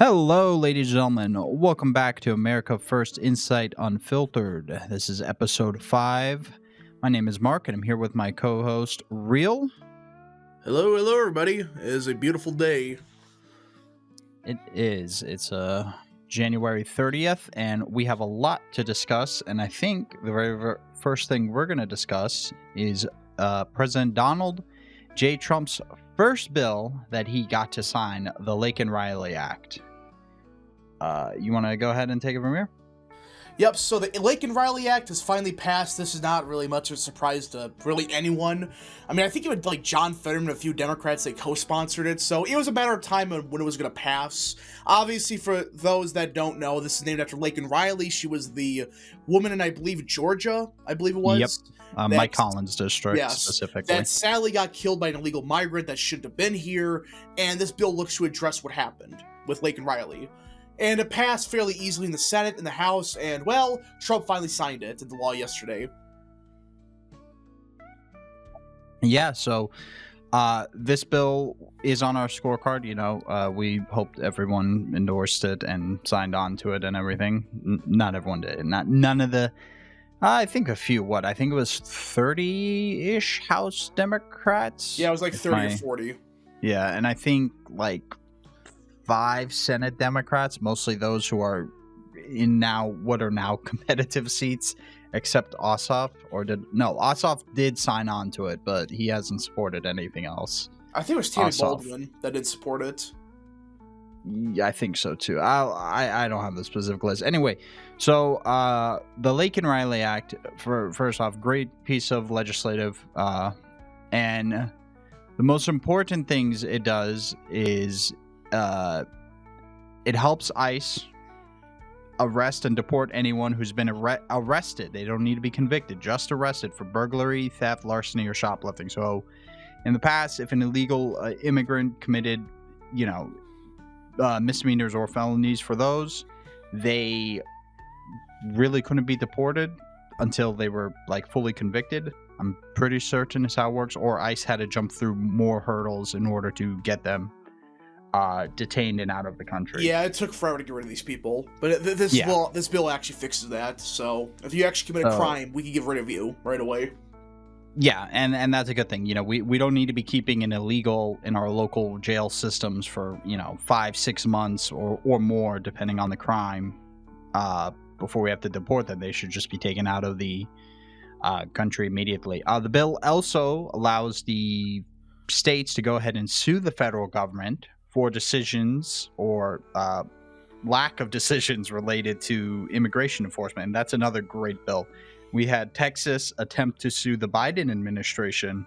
Hello, ladies and gentlemen. Welcome back to America First Insight Unfiltered. This is episode 5. My name is Mark, and I'm here with my co-host, Real. Hello, everybody. It is a beautiful day. It is. It's January 30th, and we have a lot to discuss. And I think the very first thing we're going to discuss is President Donald J. Trump's first bill that he got to sign, the Laken Riley Act. You want to go ahead and take it from here? Yep, so the Laken Riley Act has finally passed. This is not really much of a surprise to really anyone. I mean, I think it was like John Fetterman and a few Democrats, they co-sponsored it, so it was a matter of time when it was going to pass. Obviously, for those that don't know, this is named after Laken Riley. She was the woman in, I believe, Georgia, I believe it was. Yep, Mike Collins district, specifically. That sadly got killed by an illegal migrant that shouldn't have been here, and this bill looks to address what happened with Laken Riley. And it passed fairly easily in the Senate and the House, and, well, Trump finally signed it into law yesterday. Yeah, so this bill is on our scorecard. You know, we hoped everyone endorsed it and signed on to it and everything. Not everyone did. None of the... I think a few, I think it was 30-ish House Democrats. Yeah, it was like 30 or 40. Yeah, and I think, like, 5 Senate Democrats, mostly those who are in what are now competitive seats, except Ossoff. Ossoff did sign on to it, but he hasn't supported anything else. I think it was Tammy Baldwin that did support it. Yeah, I think so too. I don't have the specific list. Anyway, so the Laken Riley Act, first off, great piece of legislative, and the most important things it does is it helps ICE arrest and deport anyone who's been arrested. They don't need to be convicted, just arrested for burglary, theft, larceny, or shoplifting. So in the past, if an illegal immigrant committed, misdemeanors or felonies for those, they really couldn't be deported until they were fully convicted. I'm pretty certain is how it works, or ICE had to jump through more hurdles in order to get them detained and out of the country. Yeah, it took forever to get rid of these people, but this bill actually fixes that. So if you actually commit a crime, we can get rid of you right away. Yeah, and that's a good thing. We don't need to be keeping an illegal in our local jail systems for 5-6 months or more, depending on the crime, before we have to deport them. They should just be taken out of the country immediately. The bill also allows the states to go ahead and sue the federal government for decisions or lack of decisions related to immigration enforcement. And that's another great bill. We had Texas attempt to sue the Biden administration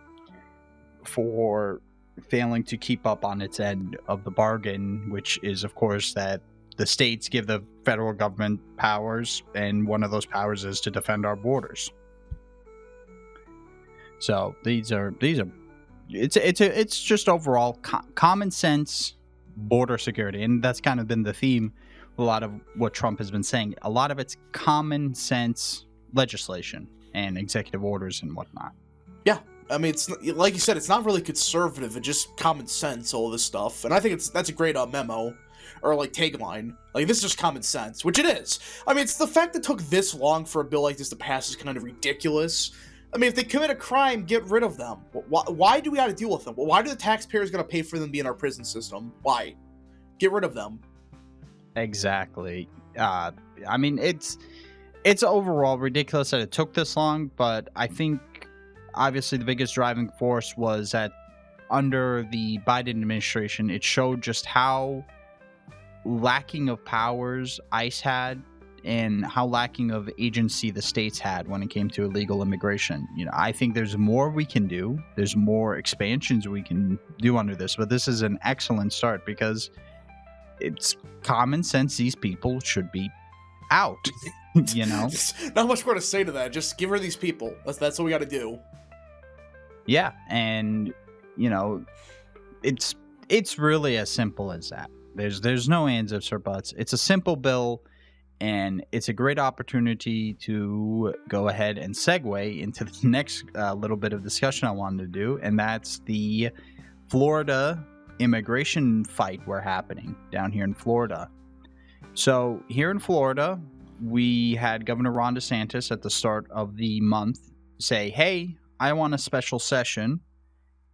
for failing to keep up on its end of the bargain, which is, of course, that the states give the federal government powers, and one of those powers is to defend our borders. So it's just overall common sense border security, and that's kind of been the theme of a lot of what Trump has been saying. A lot of it's common sense legislation and executive orders and whatnot. Yeah, I mean, it's like you said, it's not really conservative, it's just common sense, all this stuff, and I think that's a great memo or tagline. This is just common sense, which it is. I mean, it's the fact that it took this long for a bill like this to pass is kind of ridiculous. I mean, if they commit a crime, get rid of them. Why do we have to deal with them? Why do the taxpayers got to pay for them to be in our prison system? Why? Get rid of them. Exactly. I mean, it's overall ridiculous that it took this long, but I think obviously the biggest driving force was that under the Biden administration, it showed just how lacking of powers ICE had and how lacking of agency the states had when it came to illegal immigration. I think there's more we can do. There's more expansions we can do under this, but this is an excellent start because it's common sense. These people should be out, Not much more to say to that. Just give her these people. That's what we got to do. Yeah, and, it's really as simple as that. There's no ands, ifs, or buts. It's a simple bill. And it's a great opportunity to go ahead and segue into the next little bit of discussion I wanted to do, and that's the Florida immigration fight we're happening down here in Florida. So here in Florida, we had Governor Ron DeSantis at the start of the month say, hey, I want a special session.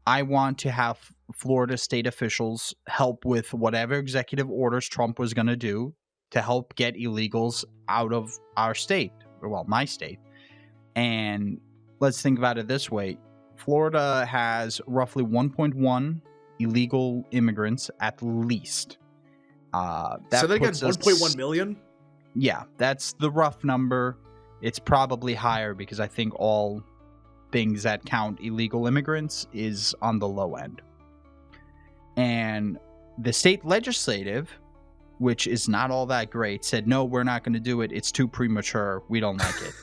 I want to have Florida state officials help with whatever executive orders Trump was going to do to help get illegals out of our state, or well, my state. And let's think about it this way. Florida has roughly 1.1 illegal immigrants at least. So they got 1.1 million? Yeah, that's the rough number. It's probably higher because I think all things that count illegal immigrants is on the low end. And the state legislative, which is not all that great, said, no, we're not going to do it. It's too premature. We don't like it.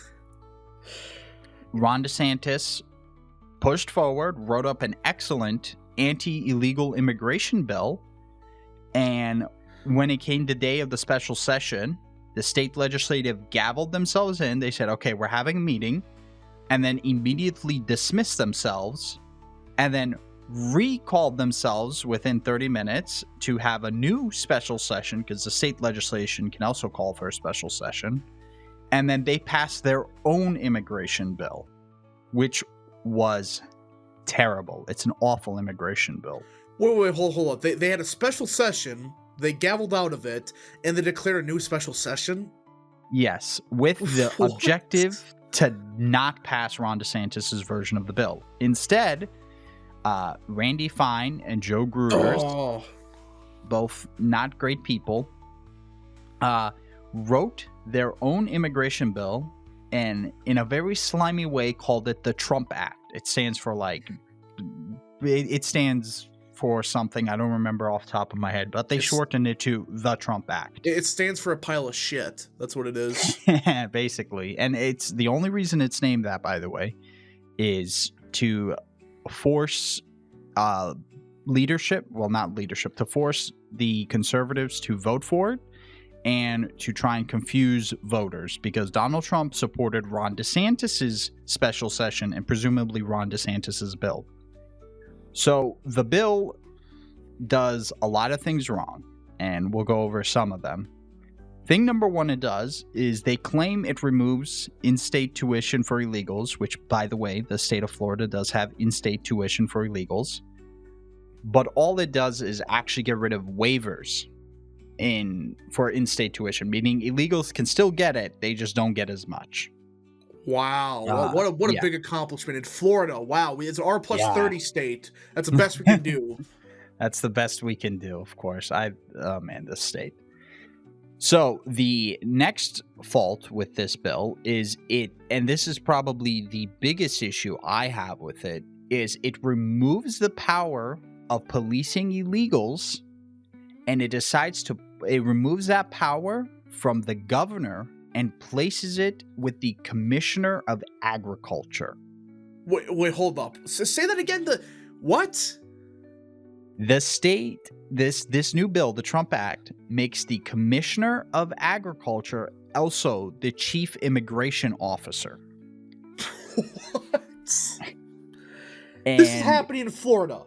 Ron DeSantis pushed forward, wrote up an excellent anti-illegal immigration bill, and when it came the day of the special session, the state legislative gavelled themselves in. They said, okay, we're having a meeting, and then immediately dismissed themselves, and then recalled themselves within 30 minutes to have a new special session, because the state legislation can also call for a special session. And then they passed their own immigration bill, which was terrible. It's an awful immigration bill. Wait, hold on. They had a special session, they gavelled out of it, and they declared a new special session? Yes, with the objective to not pass Ron DeSantis' version of the bill. Instead, Randy Fine and Joe Gruders, both not great people, wrote their own immigration bill and in a very slimy way called it the Trump Act. It stands for it stands for something I don't remember off the top of my head, but they shortened it to the Trump Act. It stands for a pile of shit. That's what it is. Basically. And it's the only reason it's named that, by the way, is to force to force the conservatives to vote for it and to try and confuse voters, because Donald Trump supported Ron DeSantis' special session and presumably Ron DeSantis' bill. So the bill does a lot of things wrong, and we'll go over some of them. Thing number one it does is they claim it removes in-state tuition for illegals, which, by the way, the state of Florida does have in-state tuition for illegals. But all it does is actually get rid of waivers for in-state tuition, meaning illegals can still get it, they just don't get as much. Wow, what a big accomplishment in Florida. Wow, it's R plus 30 state. That's the best we can do. That's the best we can do, of course. This state. So the next fault with this bill is and this is probably the biggest issue I have with it, is it removes the power of policing illegals, and it removes that power from the governor and places it with the Commissioner of Agriculture. Wait, hold up. Say that again. What? The state, this new bill, the Trump Act, makes the Commissioner of Agriculture also the Chief Immigration Officer. What? And this is happening in Florida.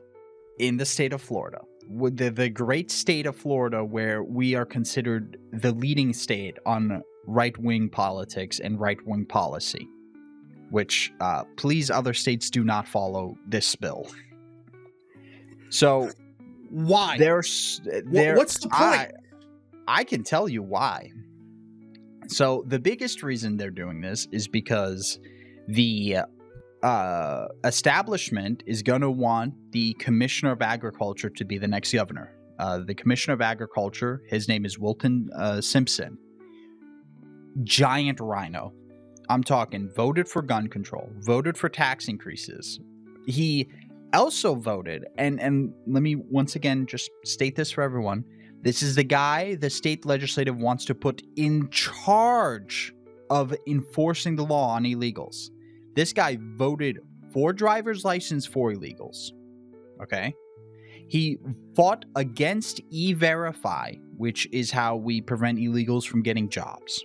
In the state of Florida. The great state of Florida, where we are considered the leading state on right-wing politics and right-wing policy, which, please, other states do not follow this bill. So, why? What's the point? I can tell you why. So, the biggest reason they're doing this is because the establishment is going to want the Commissioner of Agriculture to be the next governor. The Commissioner of Agriculture, his name is Wilton Simpson. Giant rhino. I'm talking voted for gun control, voted for tax increases. He also voted, and let me once again just state this for everyone. This is the guy the state legislative wants to put in charge of enforcing the law on illegals. This guy voted for driver's license for illegals. Okay? He fought against E-Verify, which is how we prevent illegals from getting jobs.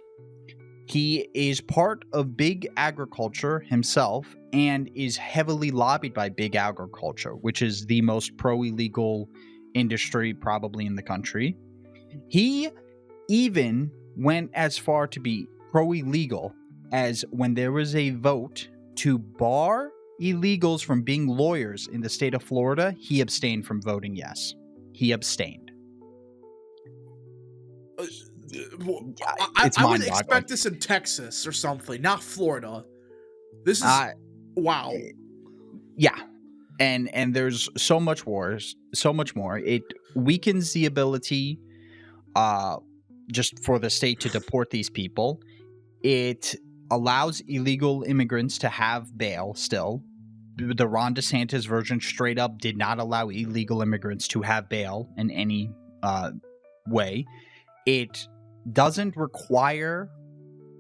He is part of Big Agriculture himself and is heavily lobbied by Big Agriculture, which is the most pro-illegal industry probably in the country. He even went as far to be pro-illegal as when there was a vote to bar illegals from being lawyers in the state of Florida, he abstained from voting yes. He abstained. I would expect this in Texas or something, not Florida. This is wow. Yeah. And there's so much more. It weakens the ability just for the state to deport these people. It allows illegal immigrants to have bail still. The Ron DeSantis version straight up did not allow illegal immigrants to have bail in any way. It doesn't require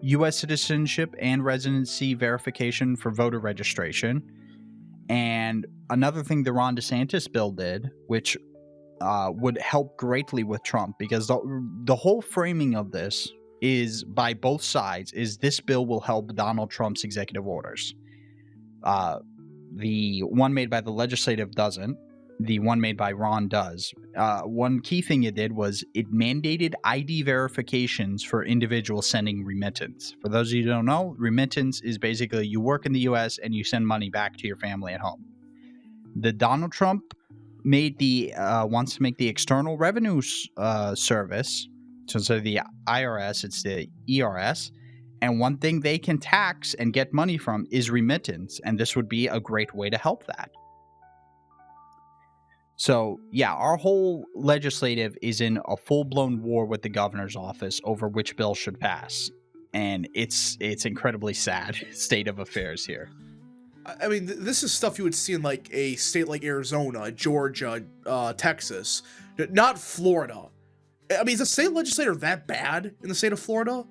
U.S. citizenship and residency verification for voter registration. And another thing the Ron DeSantis bill did, which would help greatly with Trump, because the whole framing of this is by both sides, is this bill will help Donald Trump's executive orders. The one made by the legislative doesn't. The one made by Ron does. One key thing it did was it mandated ID verifications for individuals sending remittance. For those of you who don't know, remittance is basically you work in the U.S. and you send money back to your family at home. The Donald Trump made wants to make the External Revenue Service, so instead of the IRS, it's the ERS. And one thing they can tax and get money from is remittance, and this would be a great way to help that. So, yeah, our whole legislative is in a full-blown war with the governor's office over which bill should pass. And it's incredibly sad state of affairs here. I mean, this is stuff you would see in, like, a state like Arizona, Georgia, Texas, not Florida. I mean, is the state legislature that bad in the state of Florida?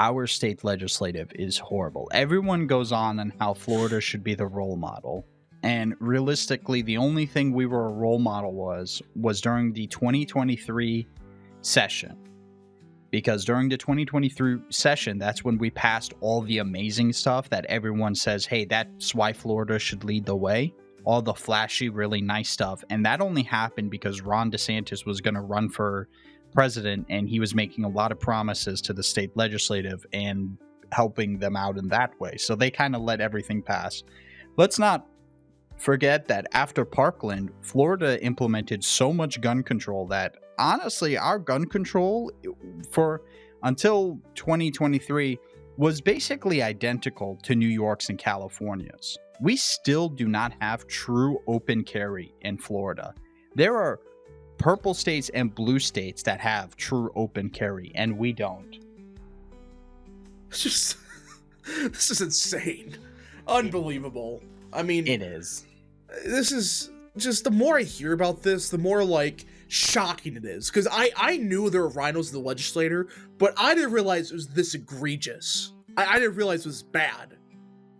Our state legislative is horrible. Everyone goes on how Florida should be the role model. And realistically, the only thing we were a role model was during the 2023 session. Because during the 2023 session, that's when we passed all the amazing stuff that everyone says, hey, that's why Florida should lead the way. All the flashy, really nice stuff. And that only happened because Ron DeSantis was going to run for president, and he was making a lot of promises to the state legislative and helping them out in that way. So they kind of let everything pass. Let's not forget that after Parkland, Florida implemented so much gun control that honestly, our gun control for until 2023 was basically identical to New York's and California's. We still do not have true open carry in Florida. There are purple states and blue states that have true open carry, and we don't. It's just, this is insane. Unbelievable. I mean, it is. This is just, the more I hear about this, the more like shocking it is. Because I knew there were rhinos in the legislature, but I didn't realize it was this egregious. I didn't realize it was bad.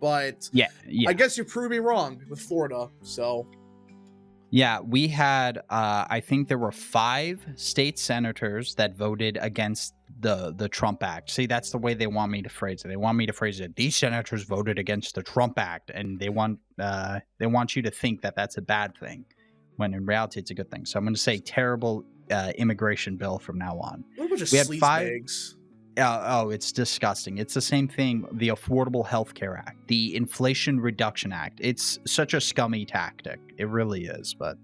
But yeah. I guess you proved me wrong with Florida, so. Yeah, we had, I think there were 5 state senators that voted against the Trump Act. See, that's the way they want me to phrase it. They want me to phrase it. These senators voted against the Trump Act, and they want you to think that that's a bad thing, when in reality it's a good thing. So I'm going to say terrible immigration bill from now on. What a bunch of we had sleaze 5. bags. Oh, it's disgusting. It's the same thing. The Affordable Health Care Act, the Inflation Reduction Act. It's such a scummy tactic. It really is. But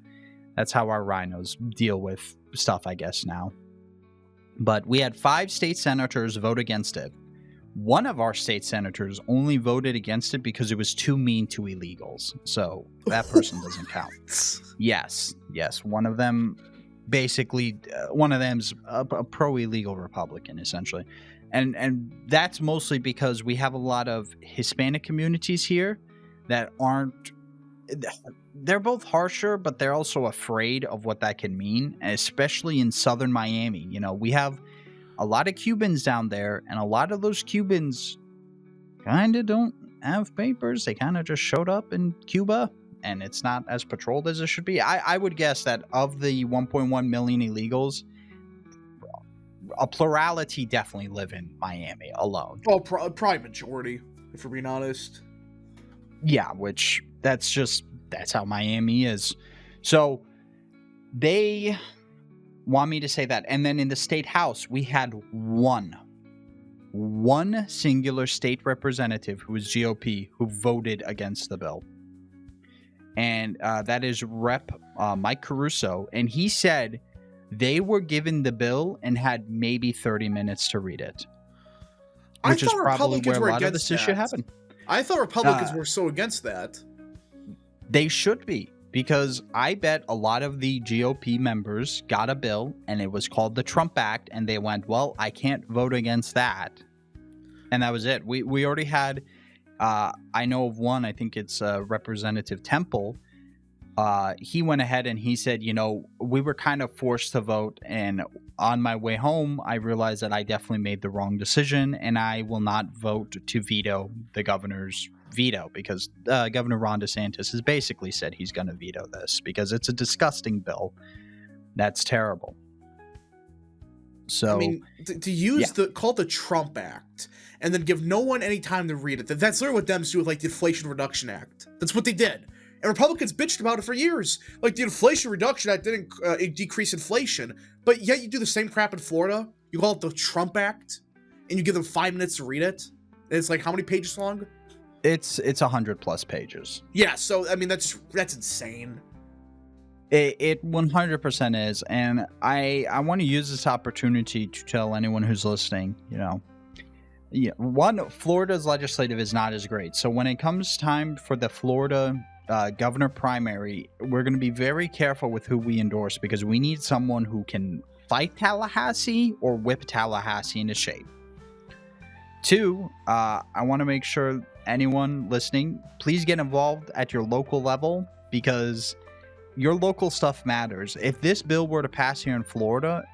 that's how our rhinos deal with stuff, I guess, now. But we had 5 state senators vote against it. One of our state senators only voted against it because it was too mean to illegals. So that person doesn't count. Yes. One of them... Basically, one of them's a pro-illegal Republican, essentially. And that's mostly because we have a lot of Hispanic communities here that aren't... They're both harsher, but they're also afraid of what that can mean, especially in southern Miami. You know, we have a lot of Cubans down there, and a lot of those Cubans kind of don't have papers. They kind of just showed up in Cuba, and it's not as patrolled as it should be. I would guess that of the 1.1 million illegals, a plurality definitely live in Miami alone. Well, probably majority, if we're being honest. Yeah, which that's how Miami is. So They want me to say that. And then in the state house, we had one singular state representative who was GOP who voted against the bill. And that is Rep. Mike Caruso. And he said they were given the bill and had maybe 30 minutes to read it. Which is probably where a lot of this issue happened. I thought Republicans were so against that. They should be, because I bet a lot of the GOP members got a bill and it was called the Trump Act, and they went, well, I can't vote against that. And that was it. We already had, I know of one, I think it's Representative Temple. He went ahead and he said, we were kind of forced to vote, and on my way home, I realized that I definitely made the wrong decision, and I will not vote to veto the governor's veto, because Governor Ron DeSantis has basically said he's going to veto this because it's a disgusting bill. That's terrible. So, I mean, to use call it the Trump Act and then give no one any time to read it. That's literally what Dems do with, like, the Inflation Reduction Act. That's what they did. And Republicans bitched about it for years. Like, the Inflation Reduction Act didn't decrease inflation, but yet you do the same crap in Florida. You call it the Trump Act, and you give them 5 minutes to read it. And it's like, how many pages long? It's 100+ pages. Yeah, so, I mean, that's insane. It 100% is, and I want to use this opportunity to tell anyone who's listening, Florida's legislative is not as great. So when it comes time for the Florida governor primary, we're going to be very careful with who we endorse, because we need someone who can fight Tallahassee or whip Tallahassee into shape. 2, I want to make sure anyone listening, please get involved at your local level, because your local stuff matters. If this bill were to pass here in Florida,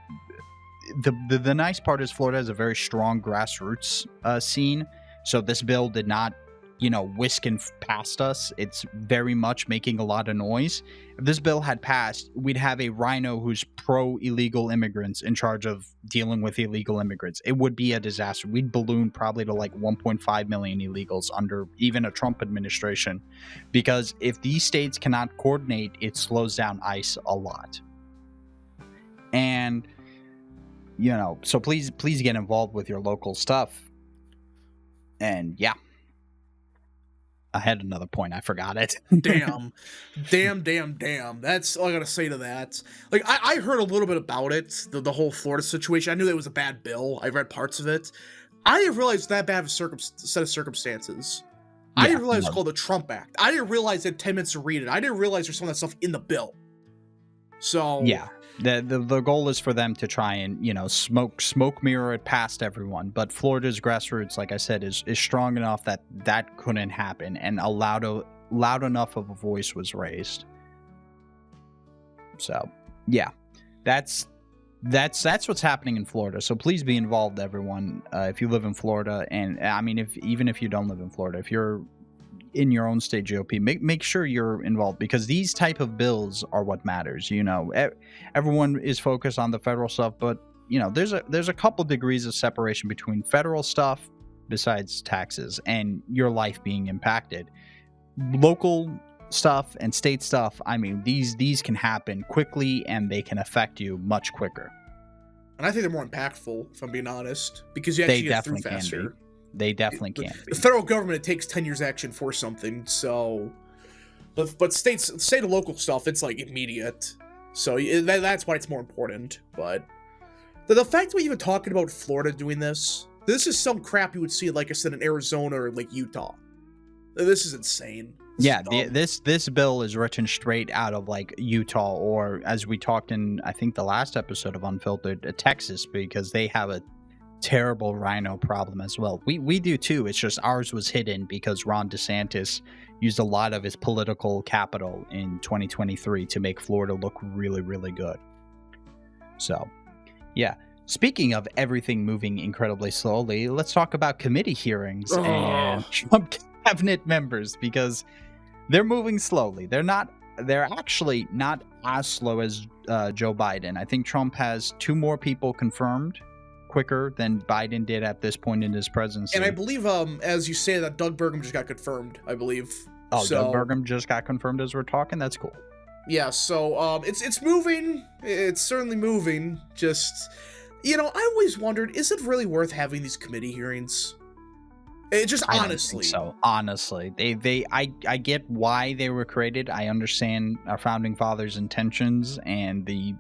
the nice part is Florida has a very strong grassroots scene. So this bill did not, whisk and past us. It's very much making a lot of noise. If this bill had passed, we'd have a rhino who's pro-illegal immigrants in charge of dealing with illegal immigrants. It would be a disaster. We'd balloon probably to like 1.5 million illegals under even a Trump administration, because if these states cannot coordinate, it slows down ICE a lot. And, so please get involved with your local stuff. And yeah. I had another point. I forgot it. Damn. That's all I gotta say to that. Like, I heard a little bit about it, the whole Florida situation. I knew that it was a bad bill. I read parts of it. I didn't realize that bad of a set of circumstances. I didn't realize it's called the Trump Act. I didn't realize it had 10 minutes to read it. I didn't realize there's some of that stuff in the bill. So yeah. The goal is for them to try and, smoke mirror it past everyone. But Florida's grassroots, like I said, is strong enough that couldn't happen, and a loud enough of a voice was raised. So, yeah, that's what's happening in Florida. So please be involved, everyone, if you live in Florida. And I mean, even if you don't live in Florida, if you're in your own state GOP, make sure you're involved, because these type of bills are what matters. Everyone is focused on the federal stuff, but there's a couple degrees of separation between federal stuff, besides taxes, and your life being impacted. Local stuff and state stuff, I mean, these can happen quickly, and they can affect you much quicker. And I think they're more impactful, if I'm being honest, because you actually get through faster. They definitely can be. The federal government, it takes 10 years action for something, so... But state and local stuff, it's, like, immediate. So that's why it's more important. But the fact that we're even talking about Florida doing this is some crap you would see, like I said, in Arizona or, like, Utah. This is insane. This bill is written straight out of, like, Utah, or, as we talked in, I think, the last episode of Unfiltered, Texas, because they have a terrible rhino problem as well. We do too. It's just ours was hidden because Ron DeSantis used a lot of his political capital in 2023 to make Florida look really, really good. So, yeah. Speaking of everything moving incredibly slowly, let's talk about committee hearings and Trump cabinet members, because they're moving slowly. They're actually not as slow as Joe Biden. I think Trump has 2 more people confirmed quicker than Biden did at this point in his presidency. And I believe, as you say, that Doug Burgum just got confirmed, I believe. Oh, so, Doug Burgum just got confirmed as we're talking? That's cool. Yeah, so it's moving. It's certainly moving. Just, I always wondered, is it really worth having these committee hearings? It just I don't think honestly. so. Honestly, I get why they were created. I understand our founding fathers' intentions and the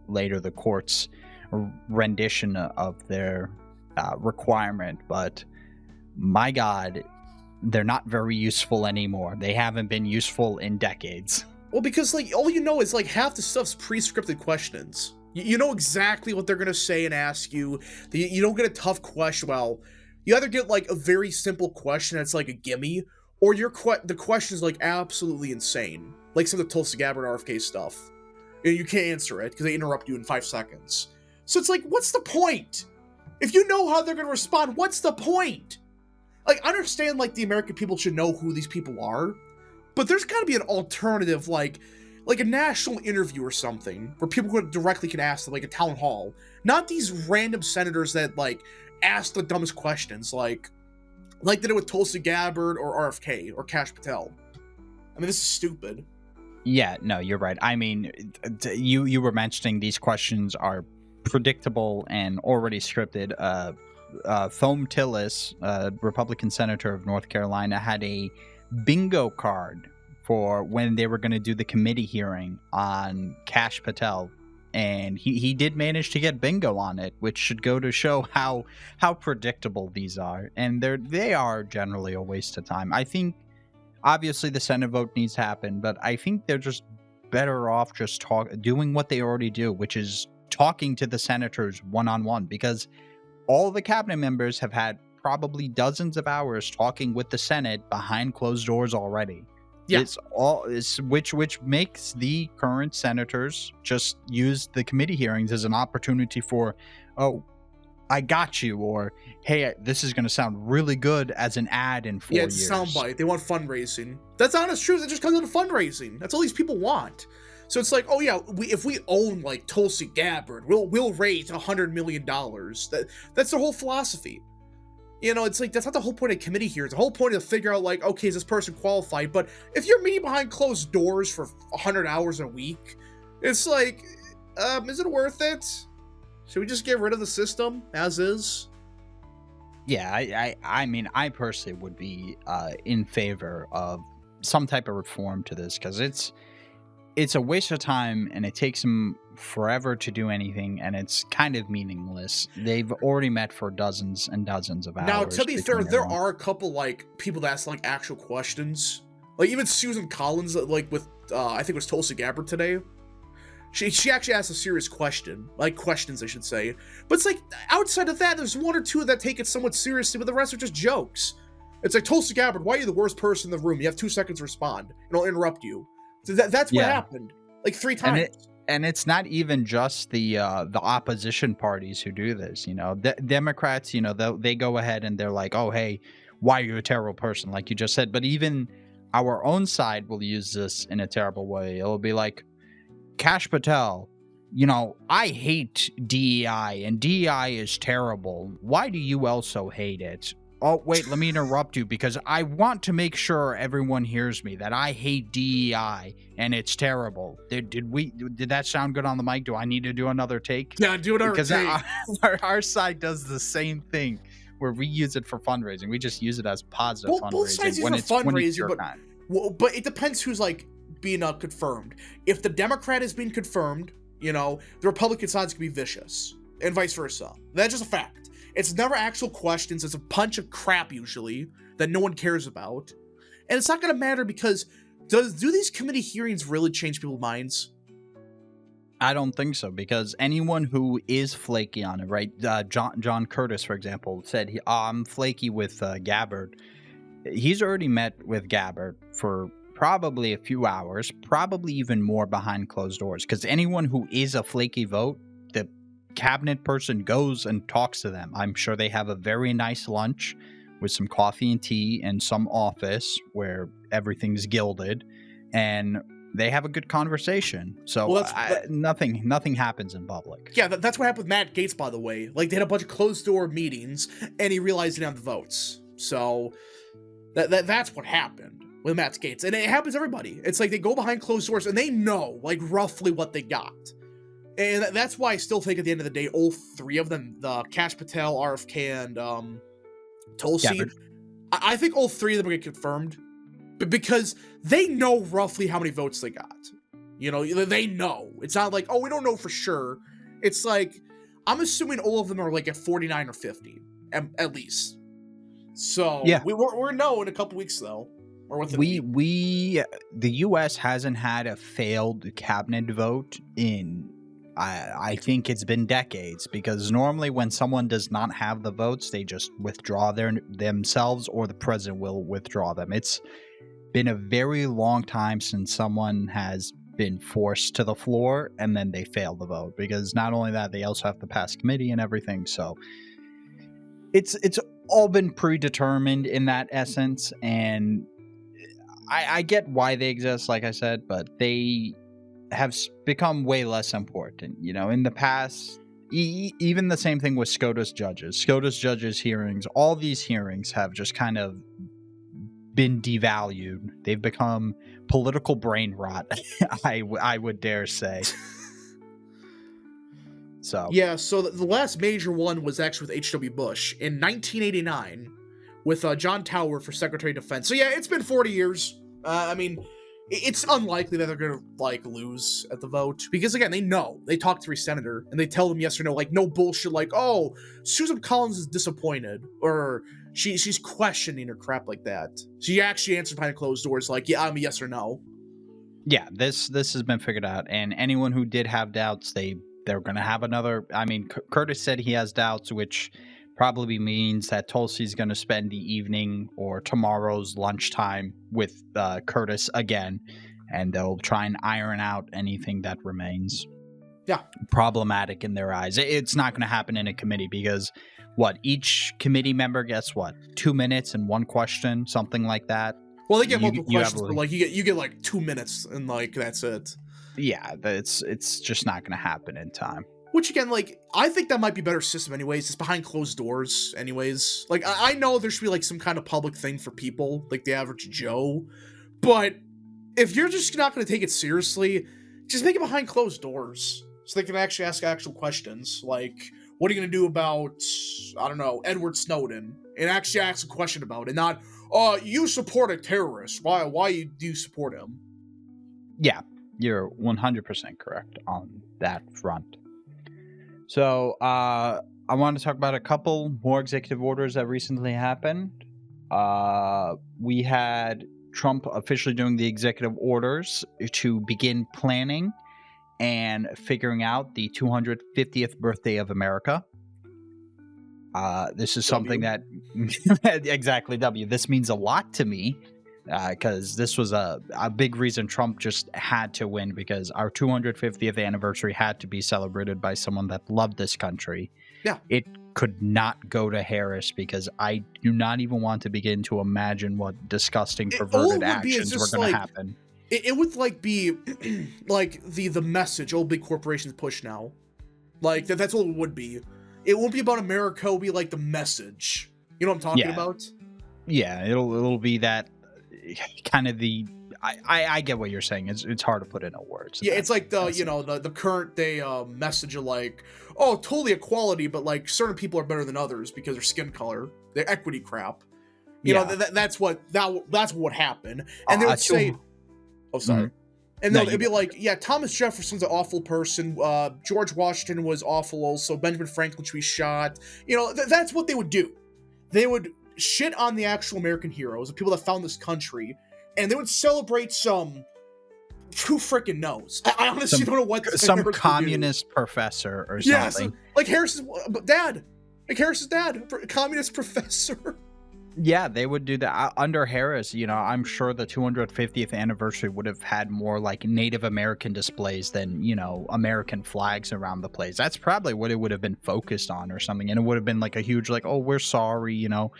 later the court's rendition of their requirement, but my God, they're not very useful anymore. They haven't been useful in decades. Well, because like all you know is like half the stuff's pre-scripted questions. You know exactly what they're gonna say and ask you. You don't get a tough question. Well, you either get like a very simple question that's like a gimme, or the question is like absolutely insane, like some of the Tulsi Gabbard RFK stuff. You can't answer it because they interrupt you in 5 seconds. So it's like, what's the point? If you know how they're gonna respond, what's the point? Like, I understand like the American people should know who these people are, but there's got to be an alternative, like a national interview or something, where people directly can ask them, like a town hall. Not these random senators that, like, ask the dumbest questions, like they did with Tulsi Gabbard or RFK or Kash Patel. I mean, this is stupid. Yeah, no, you're right. I mean, you were mentioning these questions are predictable and already scripted. Thom Tillis, Republican senator of North Carolina, had a bingo card for when they were going to do the committee hearing on Kash Patel, and he did manage to get bingo on it, which should go to show how predictable these are, and they are generally a waste of time. I think obviously the Senate vote needs to happen, but I think they're just better off just doing what they already do, which is talking to the senators one-on-one, because all the cabinet members have had probably dozens of hours talking with the Senate behind closed doors already. Yeah. Which makes the current senators just use the committee hearings as an opportunity for, oh, I got you, or hey, this is going to sound really good as an ad in 4 years. Yeah, it's a soundbite. They want fundraising. That's honest truth. It just comes out of fundraising. That's all these people want. So it's like, oh yeah, if we own like Tulsi Gabbard, we'll raise $100 million. That's their whole philosophy. It's like, that's not the whole point of committee hearings. The whole point is to figure out, like, okay, is this person qualified? But if you're meeting behind closed doors for 100 hours a week, it's like, is it worth it? Should we just get rid of the system as is? Yeah, I mean, I personally would be in favor of some type of reform to this, because it's a waste of time and it takes them forever to do anything, and it's kind of meaningless. They've already met for dozens and dozens of hours. Now, to be fair, there are a couple like people that ask like actual questions. Like even Susan Collins, like with I think it was Tulsi Gabbard today. She actually asked a serious question, like questions I should say. But it's like outside of that, there's one or two that take it somewhat seriously, but the rest are just jokes. It's like, Tulsi Gabbard, why are you the worst person in the room? You have 2 seconds to respond, and I'll interrupt you. So that's what happened, like 3 times. And it's not even just the opposition parties who do this. Democrats, they go ahead and they're like, oh, hey, why are you a terrible person, like you just said. But even our own side will use this in a terrible way. It'll be like, Kash Patel, I hate DEI, and DEI is terrible. Why do you also hate it? Oh, wait, let me interrupt you, because I want to make sure everyone hears me that I hate DEI and it's terrible. Did that sound good on the mic? Do I need to do another take? Yeah, do another take. Because our side does the same thing, where we use it for fundraising. We just use it as positive fundraising. Both sides use it for fundraising, but it depends who's like being confirmed. If the Democrat is being confirmed, the Republican side's gonna be vicious, and vice versa. That's just a fact. It's never actual questions. It's a bunch of crap usually that no one cares about, and it's not gonna matter because do these committee hearings really change people's minds? I don't think so, because anyone who is flaky on it, right? John Curtis, for example, said I'm flaky with Gabbard. He's already met with Gabbard for probably a few hours, probably even more behind closed doors, because anyone who is a flaky vote, the cabinet person goes and talks to them. I'm sure they have a very nice lunch with some coffee and tea in some office where everything's gilded, and they have a good conversation. So nothing happens in public. Yeah, that's what happened with Matt Gaetz, by the way. Like, they had a bunch of closed door meetings, and he realized he didn't have the votes. So that's what happened. with Matt Gaetz. And it happens to everybody. It's like they go behind closed doors and they know, like, roughly what they got. And that's why I still think at the end of the day, all three of them, the Kash Patel, RFK, and Tulsi, I think all three of them will get confirmed. But because they know roughly how many votes they got. You know, they know. It's not like, oh, we don't know for sure. It's like, I'm assuming all of them are like at 49 or 50, at least. So, yeah. we're know in a couple weeks, though. Or within the U.S. hasn't had a failed cabinet vote in, I think it's been decades, because normally when someone does not have the votes, they just withdraw themselves, or the president will withdraw them. It's been a very long time since someone has been forced to the floor and then they fail the vote, because not only that, they also have to pass committee and everything. So it's all been predetermined in that essence, and I get why they exist, like I said, but they have become way less important. You know, in the past, even the same thing with SCOTUS judges hearings, all these hearings have just kind of been devalued. They've become political brain rot, I would dare say. So yeah, so the last major one was actually with H.W. Bush in 1989 with John Tower for Secretary of Defense. So yeah, it's been 40 years. I mean, it's unlikely that they're going to, like, lose at the vote. Because, again, they know. They talk to every senator, and they tell them yes or no. Like, no bullshit like, oh, Susan Collins is disappointed. Or she's questioning or crap like that. She actually answered behind closed doors like, yeah, I'm a yes or no. Yeah, this has been figured out. And anyone who did have doubts, they're going to have another. I mean, Curtis said he has doubts, which probably means that Tulsi's going to spend the evening or tomorrow's lunchtime with Curtis again, and they'll try and iron out anything that remains problematic in their eyes. It's not going to happen in a committee because, each committee member gets 2 minutes and one question, something like that. Well, they get multiple questions, but like you get like 2 minutes, and like that's it. Yeah, it's just not going to happen in time. Which, again, like, I think that might be a better system anyways. It's behind closed doors anyways. Like, I know there should be, like, some kind of public thing for people, like the average Joe. But if you're just not going to take it seriously, just make it behind closed doors. So they can actually ask actual questions. Like, what are you going to do about, I don't know, Edward Snowden? And actually ask a question about it. Not, you support a terrorist. Why do you support him? Yeah, you're 100% correct on that front. So, I want to talk about a couple more executive orders that recently happened. We had Trump officially doing the executive orders to begin planning and figuring out the 250th birthday of America. This is something that exactly this means a lot to me. Because this was a big reason Trump just had to win, because our 250th anniversary had to be celebrated by someone that loved this country. Yeah. It could not go to Harris, because I do not even want to begin to imagine what disgusting, perverted actions were going to happen. It would, like, be, like, the message all big corporations push now. Like, that's what it would be. It won't be about America, it'll be, like, the message. You know what I'm talking about? Yeah, it'll be that kind of the I get what you're saying. It's hard to put into words. Yeah, it's like the current day message of like, oh, totally equality, but like certain people are better than others because their skin color, their equity crap. You know, that's what happened. And they would say, oh, sorry. Mm-hmm. And it'd be like, yeah, Thomas Jefferson's an awful person. George Washington was awful also. Benjamin Franklin should be shot. You know, that's what they would do. They would shit on the actual American heroes, the people that found this country, and they would celebrate some who freaking knows. I honestly don't know what some communist professor or something. Yeah, like Harris's dad, communist professor. Yeah, they would do that under Harris. You know, I'm sure the 250th anniversary would have had more like Native American displays than, you know, American flags around the place. That's probably what it would have been focused on or something. And it would have been like a huge, like, oh, we're sorry, you know,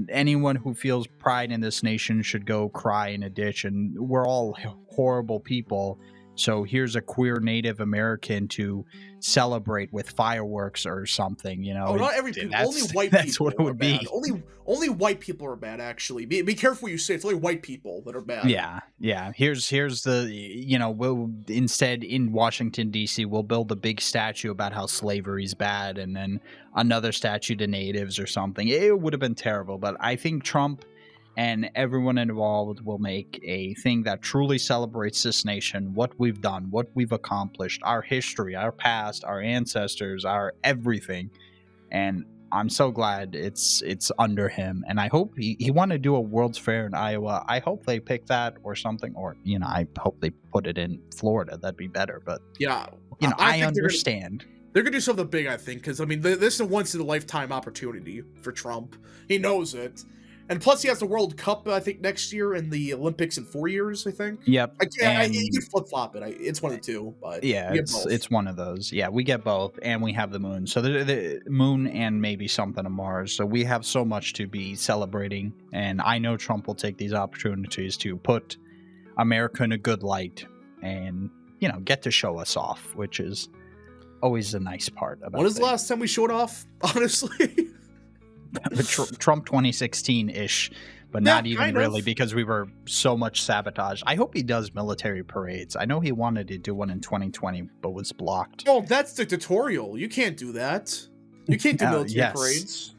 anyone who feels pride in this nation should go cry in a ditch, and we're all horrible people. So here's a queer Native American to celebrate with fireworks or something, you know. Oh, not every people. Only white That's people what it are would bad. be. Only white people are bad. Actually, be careful what you say. It's only white people that are bad. Yeah. Here's the, you know, we'll instead in Washington D.C. we'll build a big statue about how slavery's bad, and then another statue to natives or something. It would have been terrible, but I think Trump and everyone involved will make a thing that truly celebrates this nation, what we've done, what we've accomplished, our history, our past, our ancestors, our everything. And I'm so glad it's under him. And I hope he wanted to do a World's Fair in Iowa. I hope they pick that or something, or, you know, I hope they put it in Florida. That'd be better. But, yeah, you know, I think understand. They're gonna do something big, I think, because I mean, this is a once in a lifetime opportunity for Trump. He knows it. And plus, he has the World Cup, I think, next year, and the Olympics in 4 years, I think. Yep. You can flip-flop it. It's one of the two, but yeah, it's one of those. Yeah, we get both, and we have the moon. So the moon and maybe something of Mars. So we have so much to be celebrating, and I know Trump will take these opportunities to put America in a good light and, you know, get to show us off, which is always the nice part about it. When was the last time we showed off, honestly? Trump 2016-ish, but not even really, because we were so much sabotaged. I hope he does military parades. I know he wanted to do one in 2020, but was blocked. Oh, that's dictatorial. You can't do that. You can't do military parades.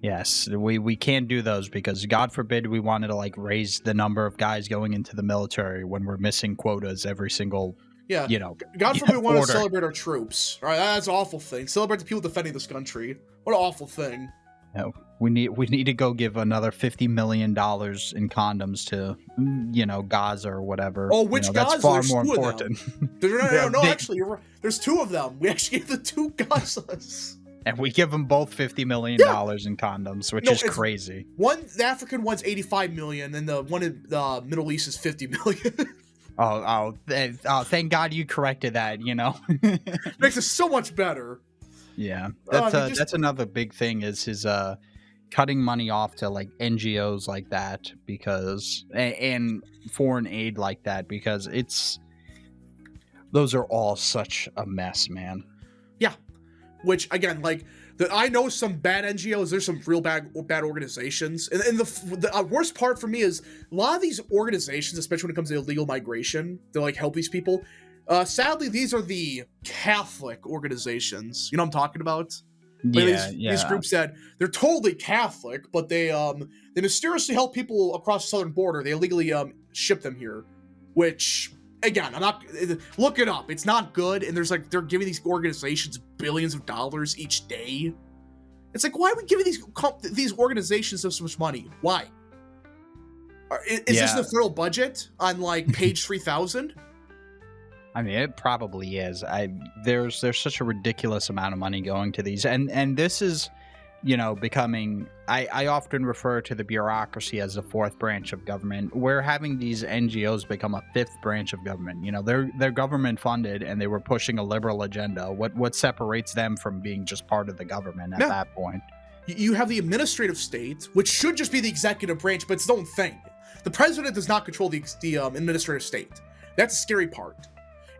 Yes, we can't do those because, God forbid, we wanted to like raise the number of guys going into the military when we're missing quotas every single. Yeah, you know, God forbid we want to celebrate our troops. All right, that's an awful thing. Celebrate the people defending this country. What an awful thing. No, we need to go give another $50 million in condoms to, you know, Gaza or whatever. Oh, which Gaza? That's far more important. No, actually, there's two of them. We actually gave the two Gazas. And we give them both $50 million in condoms, which is crazy. The African one's 85 million, and the one in the Middle East is 50 million. Oh, thank God you corrected that, you know. Makes it so much better. Yeah, that's another big thing is his cutting money off to like NGOs like that, because and foreign aid like that, because those are all such a mess, man. Yeah, which again, like I know some bad NGOs. There's some real bad organizations, and the worst part for me is a lot of these organizations, especially when it comes to illegal migration, to like help these people. Sadly, these are the Catholic organizations. You know what I'm talking about? These groups that they're totally Catholic, but they mysteriously help people across the southern border. They illegally ship them here, which again, I'm not look it up. It's not good, and there's like they're giving these organizations billions of dollars each day. It's like, why are we giving these organizations so much money? Why? Is this the federal budget on like page 3000? I mean, it probably is. There's such a ridiculous amount of money going to these, and this is, you know, becoming. I often refer to the bureaucracy as the fourth branch of government. We're having these NGOs become a fifth branch of government. You know, they're government funded, and they were pushing a liberal agenda. What separates them from being just part of the government at that point? You have the administrative state, which should just be the executive branch, but it's its own thing. The president does not control the administrative state. That's the scary part.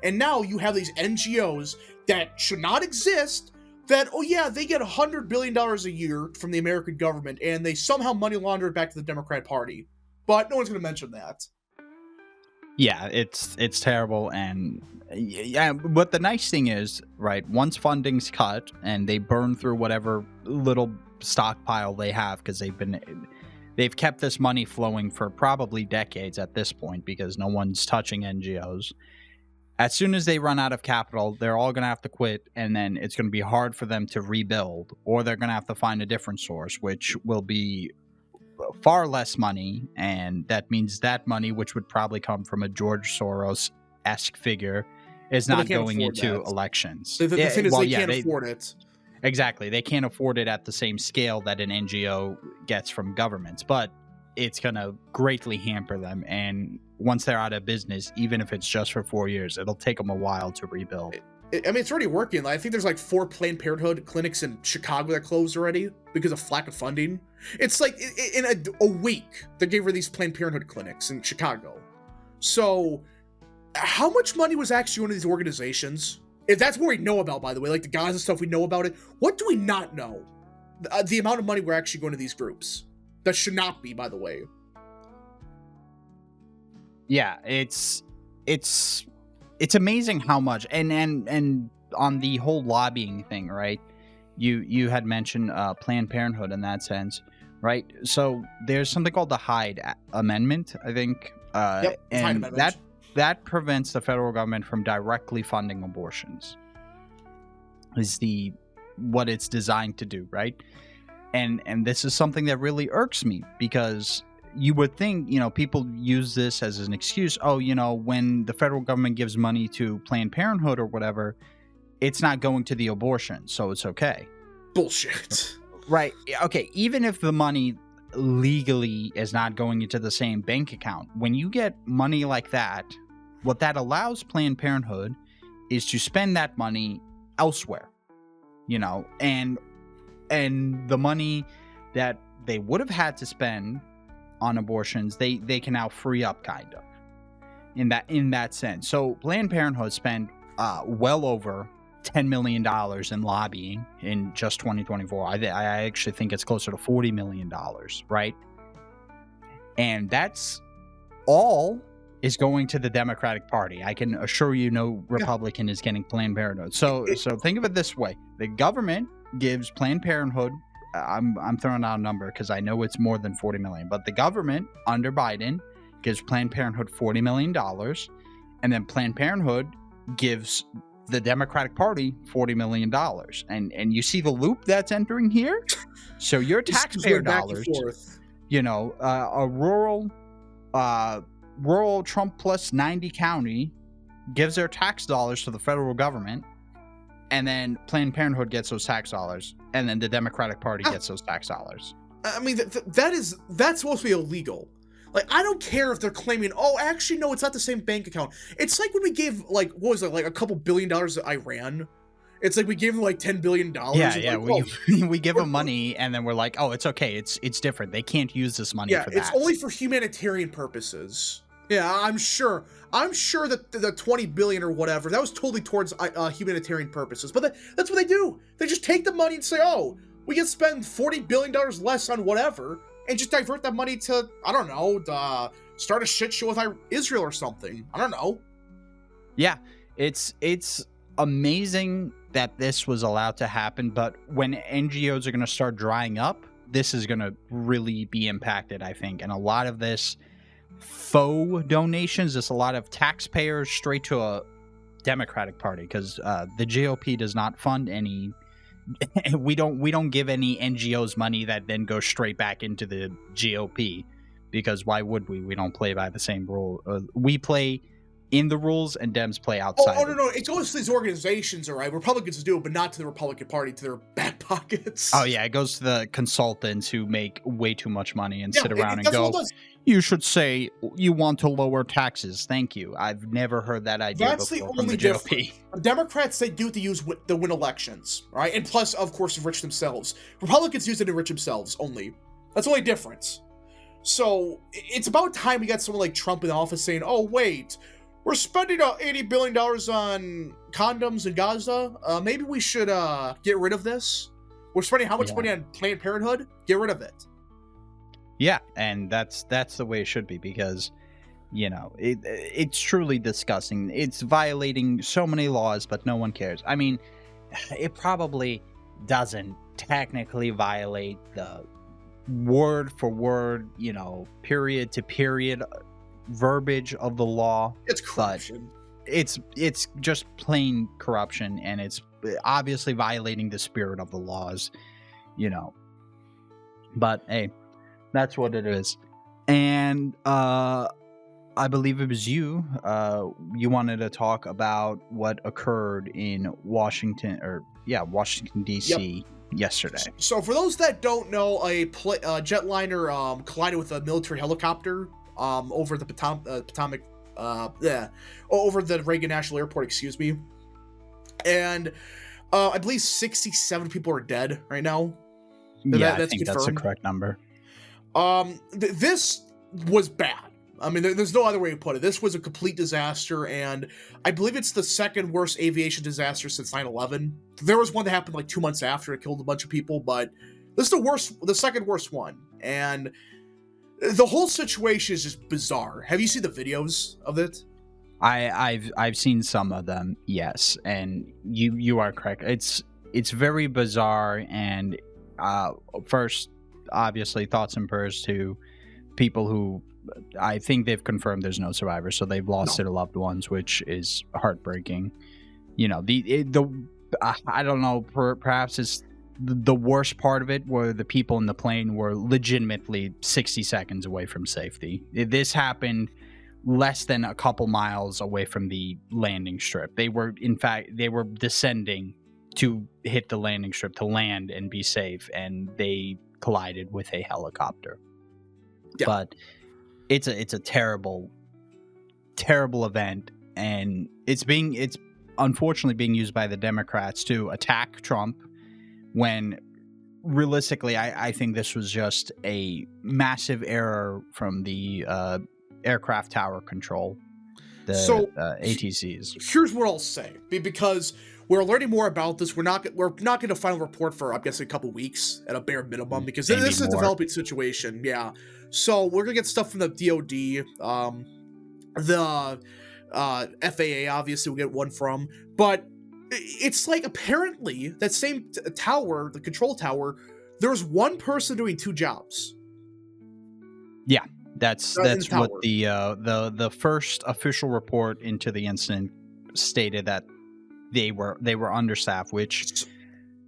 And now you have these NGOs that should not exist that, oh yeah, they get $100 billion a year from the American government, and they somehow money launder it back to the Democrat Party. But no one's going to mention that. Yeah, it's terrible. And yeah, but the nice thing is, right, once funding's cut and they burn through whatever little stockpile they have, because they've kept this money flowing for probably decades at this point, because no one's touching NGOs. As soon as they run out of capital, they're all going to have to quit, and then it's going to be hard for them to rebuild, or they're going to have to find a different source, which will be far less money, and that means that money, which would probably come from a George Soros-esque figure, is not going into elections. The thing is, they can't afford it. Exactly. They can't afford it at the same scale that an NGO gets from governments, but it's going to greatly hamper them, and once they're out of business, even if it's just for 4 years, it'll take them a while to rebuild. I mean, it's already working. I think there's like 4 Planned Parenthood clinics in Chicago that closed already because of lack of funding. It's like in a week, they gave her these Planned Parenthood clinics in Chicago. So how much money was actually going to these organizations? If that's what we know about, by the way, like the Gaza stuff, we know about it. What do we not know? The amount of money we're actually going to these groups. That should not be, by the way. Yeah, it's amazing how much, and on the whole lobbying thing, right? You had mentioned Planned Parenthood in that sense, right? So there's something called the Hyde Amendment, I think, and that prevents the federal government from directly funding abortions. Is what it's designed to do, right? And this is something that really irks me, because you would think, people use this as an excuse. Oh, when the federal government gives money to Planned Parenthood or whatever, it's not going to the abortion, so it's okay. Bullshit. Right. Okay. Even if the money legally is not going into the same bank account, when you get money like that, what that allows Planned Parenthood is to spend that money elsewhere, and the money that they would have had to spend on abortions, they can now free up, kind of, in that sense. So Planned Parenthood spent well over $10 million in lobbying in just 2024. I actually think it's closer to $40 million, right? And that's all is going to the Democratic Party. I can assure you no Republican is getting Planned Parenthood. So think of it this way. The government gives Planned Parenthood, I'm throwing out a number because I know it's more than 40 million, but the government under Biden gives Planned Parenthood $40 million, and then Planned Parenthood gives the Democratic Party $40 million. And you see the loop that's entering here? So your taxpayer dollars, a rural Trump plus 90 county gives their tax dollars to the federal government, and then Planned Parenthood gets those tax dollars, and then the Democratic Party gets those tax dollars. I mean, that's supposed to be illegal. Like, I don't care if they're claiming, oh, actually, no, it's not the same bank account. It's like when we gave, like, what was it, like a couple $1 billion to Iran? It's like we gave them like $10 billion. Yeah. Like, we give them money, and then we're like, oh, it's okay. It's different. They can't use this money for that. Yeah, it's only for humanitarian purposes. Yeah, I'm sure that the 20 billion or whatever, that was totally towards humanitarian purposes. But that's what they do. They just take the money and say, oh, we can spend $40 billion less on whatever, and just divert that money to, I don't know, start a shit show with Israel or something. I don't know. Yeah, it's amazing that this was allowed to happen, but when NGOs are going to start drying up, this is going to really be impacted, I think. And a lot of this faux donations, there's a lot of taxpayers straight to a Democratic Party, because the GOP does not fund any. we don't give any NGOs money that then goes straight back into the GOP, because why would we? We don't play by the same rule. We play in the rules, and Dems play outside. Oh no, it goes to these organizations, all right. Republicans do it, but not to the Republican Party, to their back pockets. Oh yeah, it goes to the consultants who make way too much money and sit around and go, you should say you want to lower taxes. Thank you. I've never heard that idea before from the GOP. Democrats, they do it to use to win elections, right? And plus, of course, enrich themselves. Republicans use it to enrich themselves only. That's the only difference. So it's about time we got someone like Trump in office saying, oh, wait, we're spending $80 billion on condoms in Gaza. Maybe we should get rid of this. We're spending how much money on Planned Parenthood? Get rid of it. Yeah, and that's the way it should be, because, it's truly disgusting. It's violating so many laws, but no one cares. I mean, it probably doesn't technically violate the word for word, period to period verbiage of the law. It's corruption. It's just plain corruption, and it's obviously violating the spirit of the laws, But hey, that's what it is. And I believe it was you wanted to talk about what occurred in Washington DC yesterday. So for those that don't know, a jetliner collided with a military helicopter over the Potomac, over the Reagan National Airport, excuse me. And I believe 67 people are dead right now. Yeah, I think that's the correct number. This was bad. I mean, there's no other way to put it. This was a complete disaster, and I believe it's the second worst aviation disaster since 9/11. There was one that happened like 2 months after it killed a bunch of people, but this is the second worst one. And the whole situation is just bizarre. Have you seen the videos of it? I've seen some of them, yes, and you are correct. It's very bizarre, and first, obviously, thoughts and prayers to people who I think they've confirmed there's no survivors, so they've lost their loved ones, which is heartbreaking. You know, I don't know, perhaps it's the worst part of it where the people in the plane were legitimately 60 seconds away from safety. This happened less than a couple miles away from the landing strip. They were descending to hit the landing strip to land and be safe, and they collided with a helicopter. Yeah. But it's a terrible event, and it's unfortunately being used by the Democrats to attack Trump, when realistically I think this was just a massive error from the aircraft tower control, the ATCs. Here's what I'll say, because we're learning more about this. We're not getting a final report for, I'm guessing, a couple weeks at a bare minimum, because this is a developing situation. Yeah, so we're gonna get stuff from the DoD, the FAA. Obviously, we'll get one from, but it's like apparently that same tower, the control tower, there's one person doing two jobs. Yeah. That's what the first official report into the incident stated, that they were understaffed, which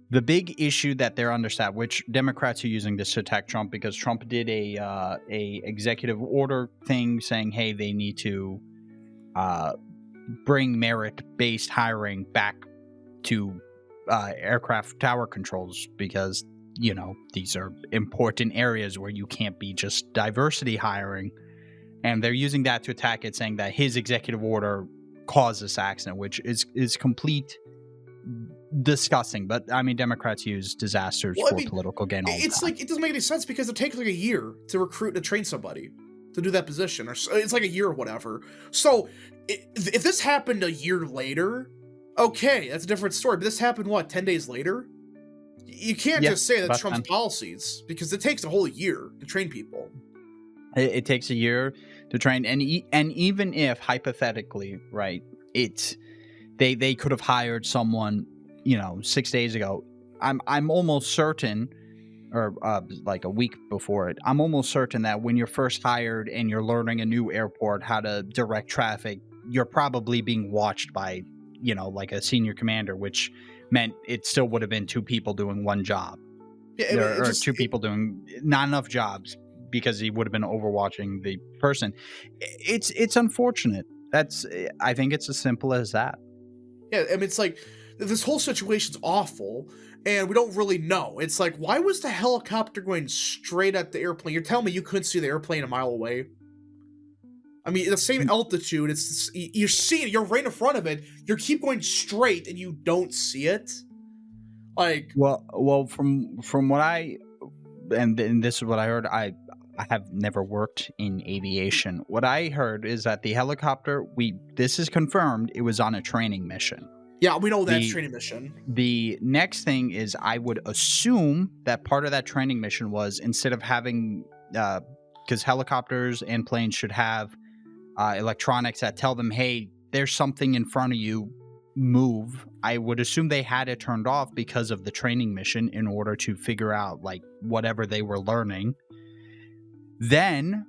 the big issue that they're understaffed, which Democrats are using this to attack Trump, because Trump did a executive order thing saying, hey, they need to bring merit-based hiring back to aircraft tower controls, because you know, these are important areas where you can't be just diversity hiring. And they're using that to attack it, saying that his executive order caused this accident, which is complete disgusting. But I mean, Democrats use disasters for political gain all the time. It's like, it doesn't make any sense, because it takes like a year to recruit and train somebody to do that position, or it's like a year or whatever. So if this happened a year later, okay, that's a different story. But this happened, 10 days later? You can't just say that's Trump's policies, because it takes a whole year to train people. It takes a year to train, and even if hypothetically, right, they could have hired someone, 6 days ago. I'm almost certain, or like a week before it, I'm almost certain that when you're first hired and you're learning a new airport, how to direct traffic, you're probably being watched by, like a senior commander, which meant it still would have been two people doing one job. Yeah, or two people doing not enough jobs, because he would have been overwatching the person. It's unfortunate. I think it's as simple as that. Yeah, I mean, it's like, this whole situation's awful, and we don't really know. It's like, why was the helicopter going straight at the airplane? You're telling me you couldn't see the airplane a mile away? I mean, the same altitude, you're seeing it, you're right in front of it, you keep going straight and you don't see it? Like... Well, from what and this is what I heard, I have never worked in aviation. What I heard is that the helicopter, this is confirmed, it was on a training mission. Yeah, we know that's training mission. The next thing is, I would assume that part of that training mission was, instead of having, because helicopters and planes should have electronics that tell them, hey, there's something in front of you, move. I would assume they had it turned off because of the training mission, in order to figure out like whatever they were learning. Then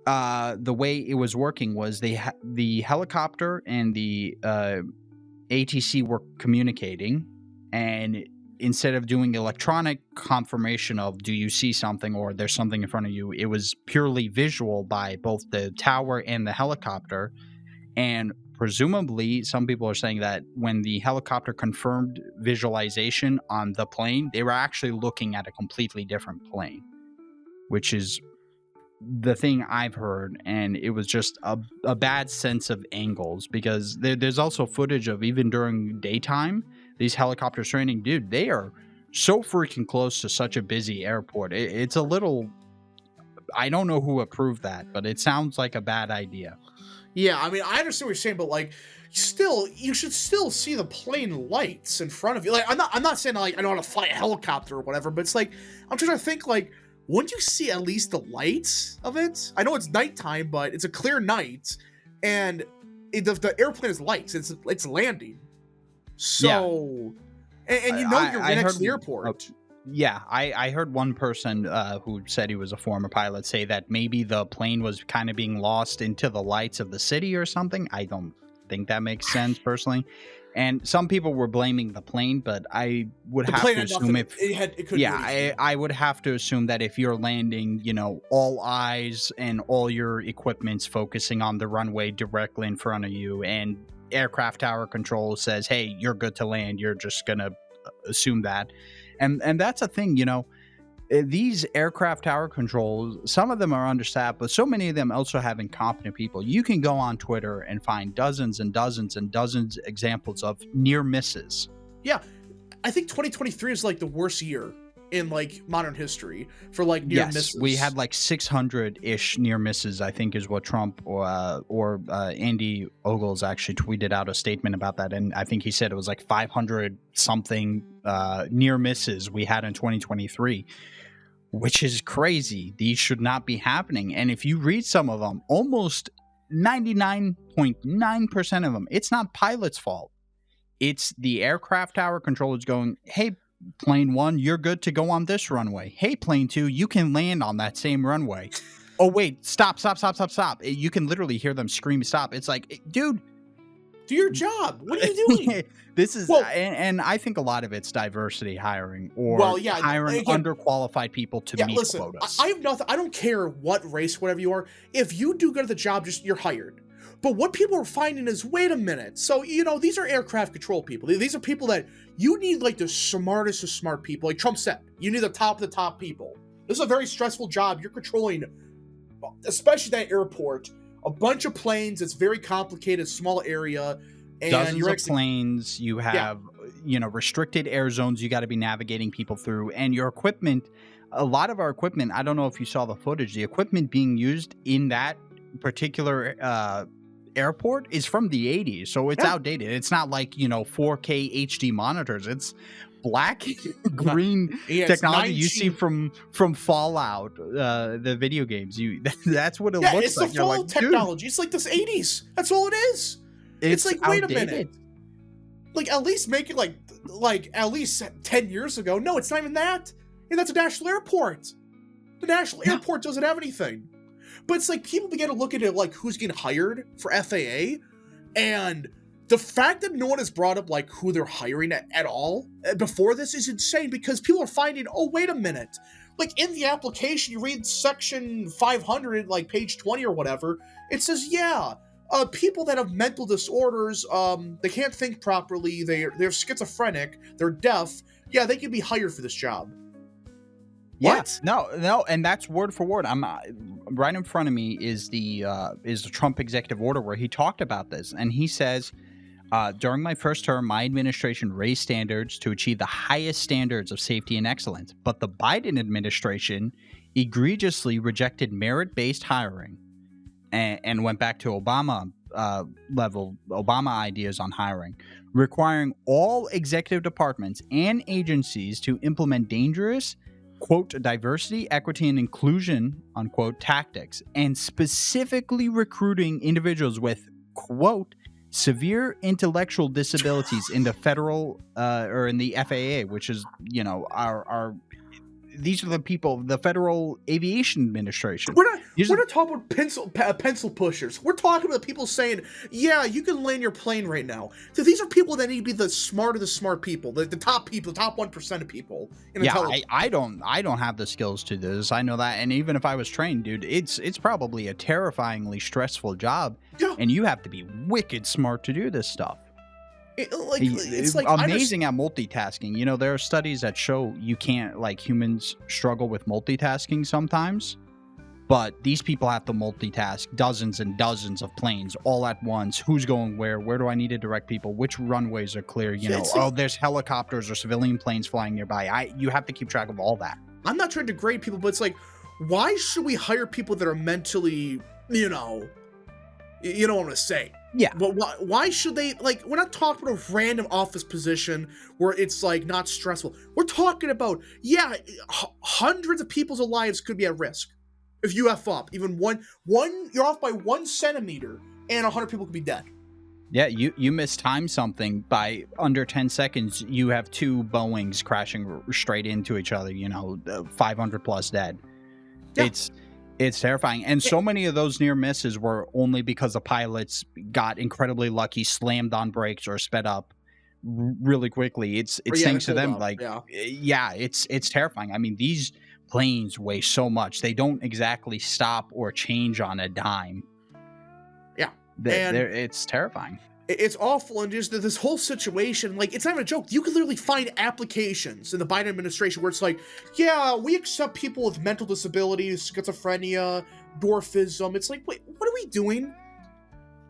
the way it was working was the helicopter and the ATC were communicating, and instead of doing electronic confirmation of, do you see something or there's something in front of you, it was purely visual by both the tower and the helicopter. And presumably, some people are saying that when the helicopter confirmed visualization on the plane, they were actually looking at a completely different plane, which is the thing I've heard. And it was just a bad sense of angles, because there's also footage of, even during daytime, these helicopters training, dude, they are so freaking close to such a busy airport. It's a little I don't know who approved that, but it sounds like a bad idea. Yeah, I mean, I understand what you're saying, but like, still, you should still see the plane lights in front of you. Like, I'm not saying like I don't want to fly a helicopter or whatever, but it's like I'm trying to think like, wouldn't you see at least the lights of it? I know it's nighttime, but it's a clear night, and the airplane has lights. It's landing, so and you know you're right next to the airport. Yeah, I heard one person who said he was a former pilot say that maybe the plane was kind of being lost into the lights of the city or something. I don't think that makes sense personally. And some people were blaming the plane, but I would have to assume I would have to assume that if you're landing, all eyes and all your equipment's focusing on the runway directly in front of you, and aircraft tower control says, "Hey, you're good to land," you're just gonna assume that. And that's a thing, these aircraft tower controls, some of them are understaffed, but so many of them also have incompetent people. You can go on Twitter and find dozens and dozens and dozens examples of near misses. Yeah, I think 2023 is like the worst year in like modern history for like near misses. We had like 600-ish near misses, I think is what Trump or Andy Ogles actually tweeted out a statement about that, and I think he said it was like 500 something near misses we had in 2023, which is crazy. These should not be happening. And if you read some of them, almost 99.9% of them, it's not pilot's fault. It's the aircraft tower controllers going, "Hey, plane 1, you're good to go on this runway. Hey, plane 2, you can land on that same runway. Oh, wait, stop. You can literally hear them scream, stop. It's like, dude, do your job. What are you doing? This is, and I think a lot of it's diversity hiring or hiring underqualified people to meet quotas. I have nothing. I don't care what race, whatever you are. If you do good at the job, you're hired. But what people are finding is, wait a minute. So, these are aircraft control people. These are people that you need, like, the smartest of smart people. Like Trump said, you need the top of the top people. This is a very stressful job. You're controlling, especially that airport, a bunch of planes. It's very complicated, small area. And dozens of planes. You have, restricted air zones you got to be navigating people through. And your equipment, a lot of our equipment, I don't know if you saw the footage, the equipment being used in that particular airport is from the 80s, so it's outdated. It's not like 4K HD monitors. It's black green technology you see from Fallout, the video games. That's what it looks like. It's the Fallout technology. It's like this 80s. That's all it is. It's like outdated. Wait a minute, like at least make it like at least 10 years ago. No, it's not even that. And that's a national airport. The national airport doesn't have anything. But it's like people begin to look at it like who's getting hired for FAA, and the fact that no one has brought up like who they're hiring at all before this is insane, because people are finding, oh, wait a minute. Like in the application, you read section 500, like page 20 or whatever, it says, people that have mental disorders, they can't think properly, they're schizophrenic, they're deaf, they can be hired for this job. What? No, and that's word for word. I'm right in front of me is the Trump executive order where he talked about this, and he says, during my first term, my administration raised standards to achieve the highest standards of safety and excellence, but the Biden administration egregiously rejected merit-based hiring and went back to Obama ideas on hiring, requiring all executive departments and agencies to implement dangerous, quote, diversity, equity, and inclusion, unquote, tactics, and specifically recruiting individuals with, quote, severe intellectual disabilities in the federal or in the FAA, which is, our these are the people, the Federal Aviation Administration. We're not talking about pencil pushers. We're talking about people saying, you can land your plane right now. So these are people that need to be the smart people, the top people, the top 1% of people. I don't have the skills to do this. I know that. And even if I was trained, dude, it's probably a terrifyingly stressful job. Yeah. And you have to be wicked smart to do this stuff. It's like amazing at multitasking. There are studies that show you can't, humans struggle with multitasking sometimes, but these people have to multitask dozens and dozens of planes all at once. Who's going where do I need to direct people, which runways are clear, there's helicopters or civilian planes flying nearby. You have to keep track of all that. I'm not trying to degrade people, but it's like, why should we hire people that are mentally, you know what I'm gonna say? Yeah. But why should they, like, we're not talking about a random office position where it's, like, not stressful. We're talking about, hundreds of people's lives could be at risk if you F up. Even one, you're off by 1 centimeter, and 100 people could be dead. Yeah, you mistime something by under 10 seconds, you have 2 Boeings crashing straight into each other, 500 plus dead. Yeah. It's terrifying. And so many of those near misses were only because the pilots got incredibly lucky, slammed on brakes, or sped up really quickly. It's thanks to them. It's terrifying. I mean, these planes weigh so much. They don't exactly stop or change on a dime. Yeah. It's terrifying. It's awful, and just this whole situation, like, it's not even a joke. You could literally find applications in the Biden administration where it's like, yeah, we accept people with mental disabilities, schizophrenia, dwarfism. It's like, wait, what are we doing?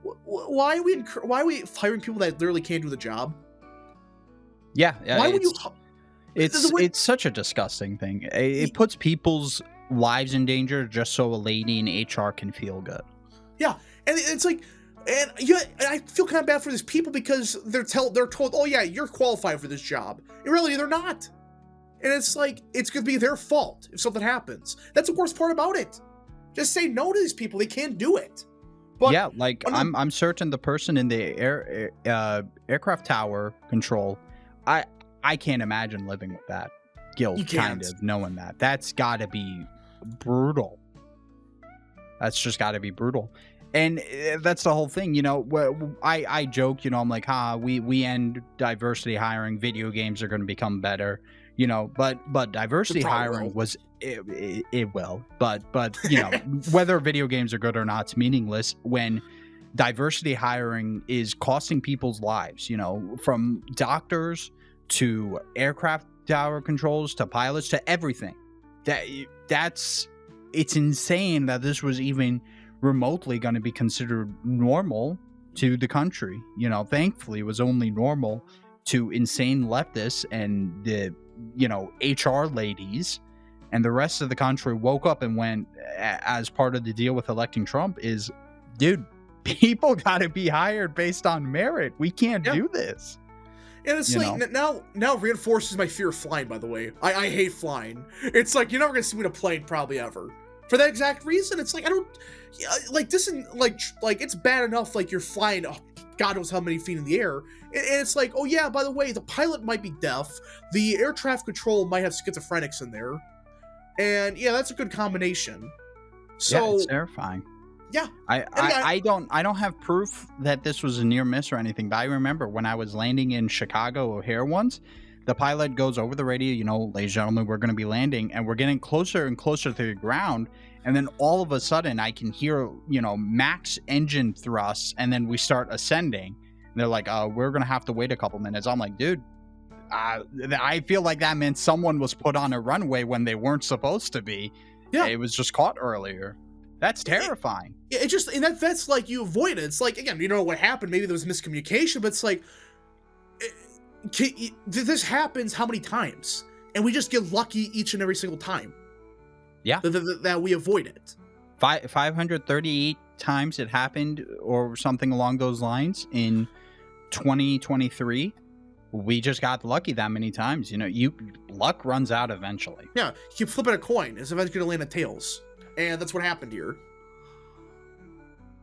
Why are we hiring people that literally can't do the job? Yeah, why would you? It's such a disgusting thing. It puts people's lives in danger just so a lady in HR can feel good. Yeah, and it's like. And I feel kind of bad for these people because they're told, oh yeah, you're qualified for this job. And really, they're not. And it's like, it's going to be their fault if something happens. That's the worst part about it. Just say no to these people. They can't do it. But yeah, like I'm certain the person in the aircraft tower control, I can't imagine living with that guilt, kind of knowing that. That's got to be brutal. That's just got to be brutal. And that's the whole thing, I joke, I'm like, we end diversity hiring, video games are going to become better, but diversity hiring was, it will, but whether video games are good or not, it's meaningless when diversity hiring is costing people's lives, from doctors to aircraft tower controls to pilots to everything. It's insane that this was even remotely going to be considered normal to the country. Thankfully it was only normal to insane leftists and the HR ladies, and the rest of the country woke up and went, as part of the deal with electing Trump is, dude, people got to be hired based on merit. We can't do this. And it's now reinforces my fear of flying, by the way. I hate flying. It's like, you're never going to see me in a plane probably ever. For that exact reason. It's like, I don't, like, this isn't, like, it's bad enough, like, you're flying, God knows how many feet in the air, and it's like, oh yeah, by the way, the pilot might be deaf, the air traffic control might have schizophrenics in there, and yeah, that's a good combination. So, yeah, it's terrifying. Yeah. I don't have proof that this was a near miss or anything, but I remember when I was landing in Chicago O'Hare once, the pilot goes over the radio, ladies and gentlemen, we're going to be landing, and we're getting closer and closer to the ground. And then all of a sudden I can hear, max engine thrusts, and then we start ascending. And they're like, we're going to have to wait a couple minutes. I'm like, dude, I feel like that meant someone was put on a runway when they weren't supposed to be. Yeah. It was just caught earlier. That's terrifying. That's like, you avoid it. It's like, again, you don't know what happened. Maybe there was miscommunication, but it's like, this happens how many times? And we just get lucky each and every single time. Yeah. That we avoid it. 538 times it happened or something along those lines in 2023. We just got lucky that many times. Luck runs out eventually. Yeah. You keep flipping a coin. It's eventually going to land at tails. And that's what happened here.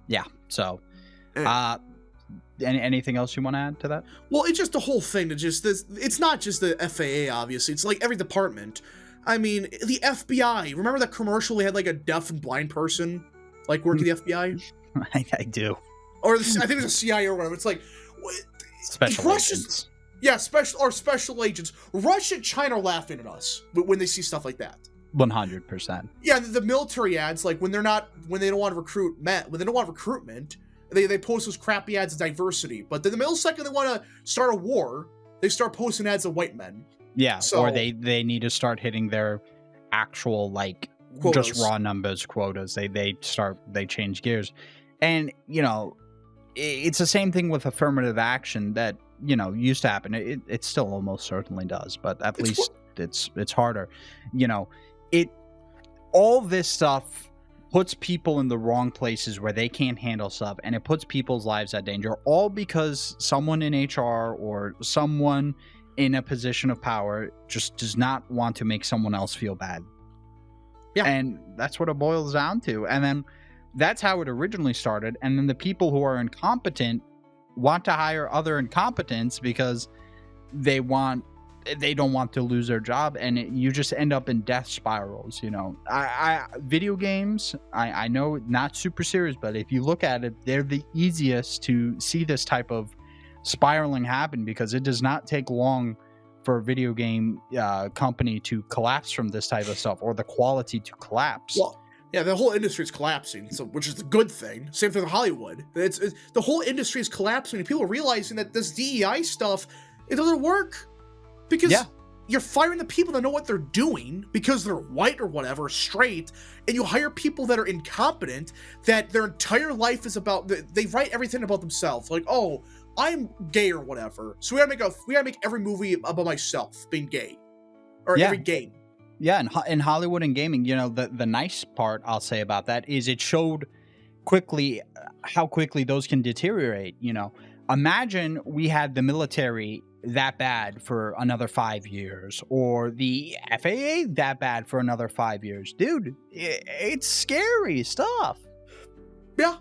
Yeah. So, anything else you want to add to that? Well, it's just the whole thing. It's not just the FAA, obviously. It's like every department. I mean, the FBI. Remember that commercial? They had like a deaf and blind person, like working the FBI. I do. Or I think it's a CIA or whatever. It's like special agents. Yeah, special agents. Russia and China are laughing at us when they see stuff like that. 100%. Yeah, the military ads, like when they don't want to recruit men, when they don't want recruitment, they post those crappy ads of diversity. But then the millisecond they want to start a war, they start posting ads of white men. Yeah, so, or they need to start hitting their actual, like, quotas. Just raw numbers quotas. They change gears. And, it's the same thing with affirmative action that, used to happen. It still almost certainly does, but at least it's harder. all this stuff puts people in the wrong places where they can't handle stuff, and it puts people's lives at danger, all because someone in HR or someone in a position of power just does not want to make someone else feel bad. Yeah. And that's what it boils down to. And then that's how it originally started. And then the people who are incompetent want to hire other incompetents because they don't want to lose their job, and you just end up in death spirals. Video games, I know not super serious, but if you look at it, they're the easiest to see this type of spiraling happen, because it does not take long for a video game company to collapse from this type of stuff, or the quality to collapse. Well, yeah, the whole industry is collapsing, so which is a good thing. Same thing with Hollywood. It's the whole industry is collapsing, and people are realizing that this DEI stuff, it doesn't work, because you're firing the people that know what they're doing because they're white or whatever, straight, and you hire people that are incompetent, that their entire life is about, they write everything about themselves, like, oh, I'm gay or whatever, so we gotta make every movie about myself being gay, or every game. Yeah, in Hollywood and gaming, the nice part I'll say about that is it showed quickly how quickly those can deteriorate. Imagine we had the military that bad for another 5 years, or the FAA that bad for another 5 years. Dude, it's scary stuff. Yeah.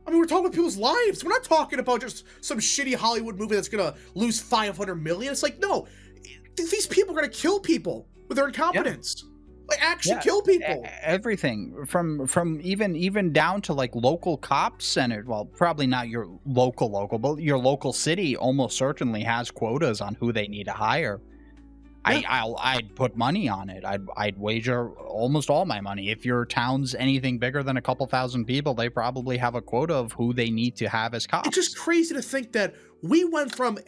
I mean, we're talking about people's lives. We're not talking about just some shitty Hollywood movie that's going to lose $500 million. It's like, no, these people are going to kill people with their incompetence. Yeah. Like, actually kill people. Everything from even down to like local cops centered. Well, probably not your local, but your local city almost certainly has quotas on who they need to hire. Yeah. I'd put money on it. I'd wager almost all my money. If your town's anything bigger than a couple thousand people, they probably have a quota of who they need to have as cops. It's just crazy to think that we went from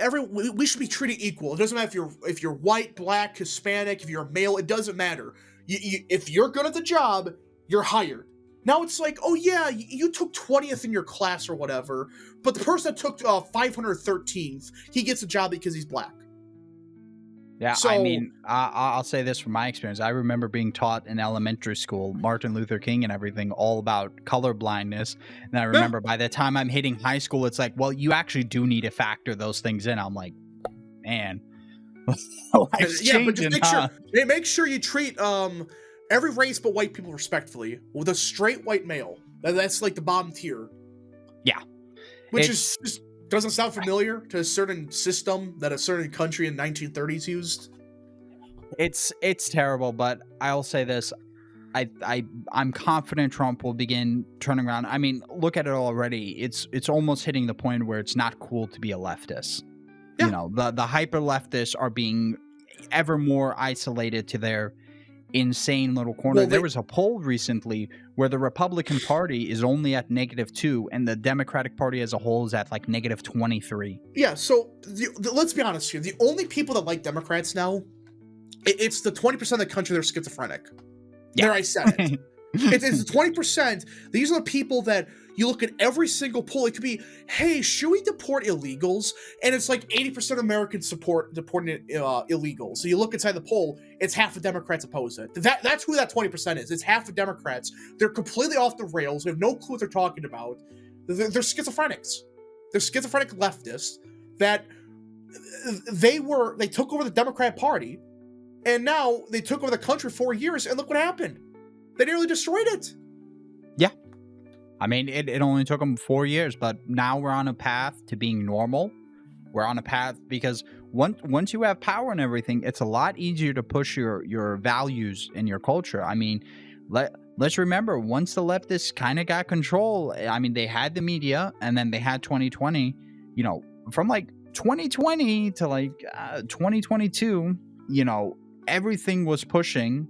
we should be treated equal. It doesn't matter if you're white, black, Hispanic, if you're a male, it doesn't matter. If you're good at the job, you're hired. Now it's like, oh yeah, you took 20th in your class or whatever, but the person that took 513th, he gets a job because he's black. Yeah, so, I mean, I'll say this from my experience. I remember being taught in elementary school, Martin Luther King and everything, all about color blindness. And I remember by the time I'm hitting high school, it's like, well, you actually do need to factor those things in. I'm like, man, life's changing, but just make sure you treat every race but white people respectfully with a straight white male. That's like the bottom tier. Yeah. Which is just doesn't sound familiar to a certain system that a certain country in 1930s used. It's terrible, but I'll say this. I'm confident Trump will begin turning around. I mean, look at it already. It's almost hitting the point where it's not cool to be a leftist. Yeah. The hyper leftists are being ever more isolated to their insane little corner. Well, there was a poll recently where the Republican Party is only at -2 and the Democratic Party as a whole is at like -23. Yeah, so let's be honest here. The only people that like Democrats now, it's the 20% of the country that are schizophrenic. Yeah. There, I said it. It's the 20%. These are the people that you look at every single poll. It could be, hey, should we deport illegals? And it's like 80% of Americans support deporting illegals. So you look inside the poll, it's half the Democrats oppose it. That's who that 20% is. It's half the Democrats. They're completely off the rails. They have no clue what they're talking about. They're schizophrenics. They're schizophrenic leftists that they took over the Democrat Party, and now they took over the country 4 years, and look what happened. They nearly destroyed it. Yeah. I mean, it only took them 4 years, but now we're on a path to being normal. We're on a path because once you have power and everything, it's a lot easier to push your values and your culture. I mean, let's remember, once the leftists kind of got control, I mean, they had the media, and then they had 2020. From like 2020 to like 2022, everything was pushing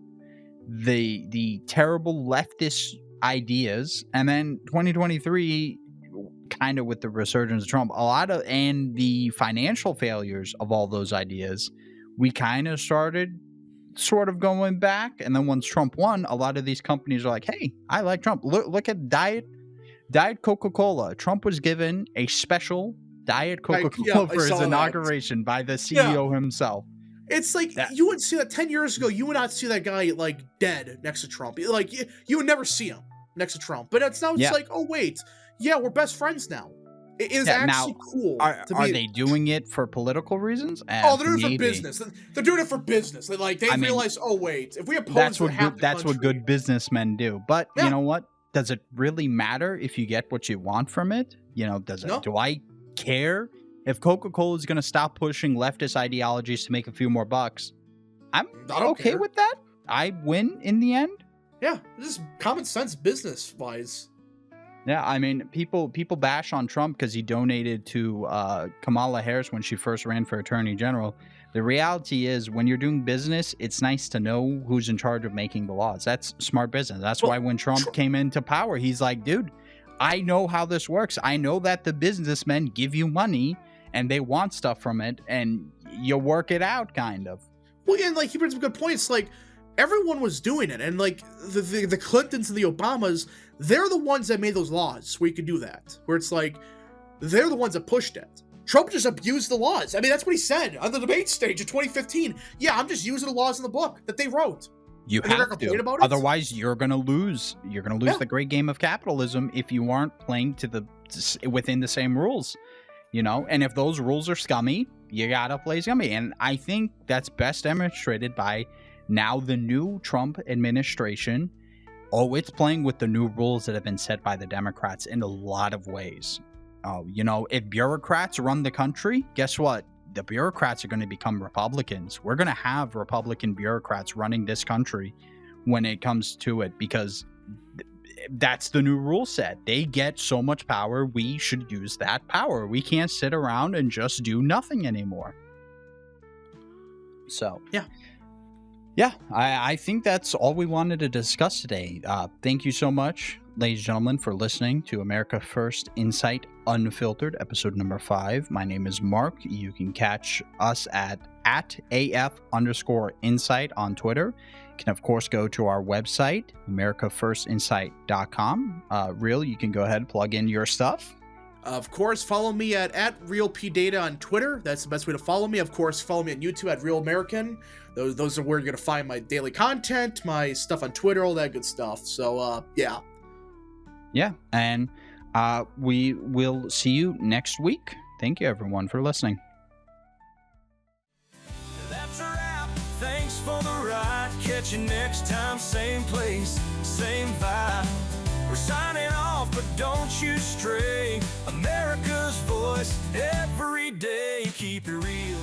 the terrible leftist ideas, and then 2023, kind of with the resurgence of Trump, and the financial failures of all those ideas, we kind of started sort of going back. And then once Trump won, a lot of these companies are like, hey, I like Trump. Look at Diet Coca-Cola. Trump was given a special Diet Coca-Cola for his inauguration by the CEO himself. It's like, you wouldn't see that 10 years ago. You would not see that guy, like, dead next to Trump. Like, you would never see him next to Trump. But it's now it's like, oh, wait. Yeah, we're best friends now. It is actually cool. Are they doing it for political reasons? Oh, they're doing it for business. They're doing it for business. They realize, oh, wait, if we oppose that's what good businessmen do. But you know what? Does it really matter if you get what you want from it? You know, do I care if Coca-Cola is going to stop pushing leftist ideologies to make a few more bucks? I'm okay with that. I win in the end. Yeah, just common sense business-wise. Yeah, I mean, people bash on Trump because he donated to Kamala Harris when she first ran for Attorney General. The reality is, when you're doing business, it's nice to know who's in charge of making the laws. That's smart business. That's why when Trump came into power, he's like, dude, I know how this works. I know that the businessmen give you money and they want stuff from it, and you work it out, kind of. Well, and like he brings up good points. Like, everyone was doing it, and like the Clintons and the Obamas, they're the ones that made those laws where you could do that. Where it's like, they're the ones that pushed it. Trump just abused the laws. I mean, that's what he said on the debate stage in 2015. Yeah, I'm just using the laws in the book that they wrote. You have to. Otherwise, you're going to lose. You're going to lose the great game of capitalism if you aren't playing within the same rules. You know, and if those rules are scummy, you got to play scummy. And I think that's best demonstrated by now the new Trump administration. Oh, it's playing with the new rules that have been set by the Democrats in a lot of ways. You know, if bureaucrats run the country, guess what? The bureaucrats are going to become Republicans. We're going to have Republican bureaucrats running this country when it comes to it, because that's the new rule set. They get so much power. We should use that power. We can't sit around and just do nothing anymore. So, yeah, I think that's all we wanted to discuss today. Thank you so much, ladies and gentlemen, for listening to America First Insight Unfiltered, episode number 5. My name is Mark. You can catch us at AF_insight on Twitter. You can, of course, go to our website, americafirstinsight.com. Real, you can go ahead and plug in your stuff. Of course, follow me at RealPData on Twitter. That's the best way to follow me. Of course, follow me on YouTube at Real American. Those are where you're going to find my daily content, my stuff on Twitter, all that good stuff. So, yeah. Yeah, and we will see you next week. Thank you, everyone, for listening. That's a wrap. Thanks for the ride. Catch you next time, same place, same vibe. We're signing off, but don't you stray. America's voice every day. Keep it real.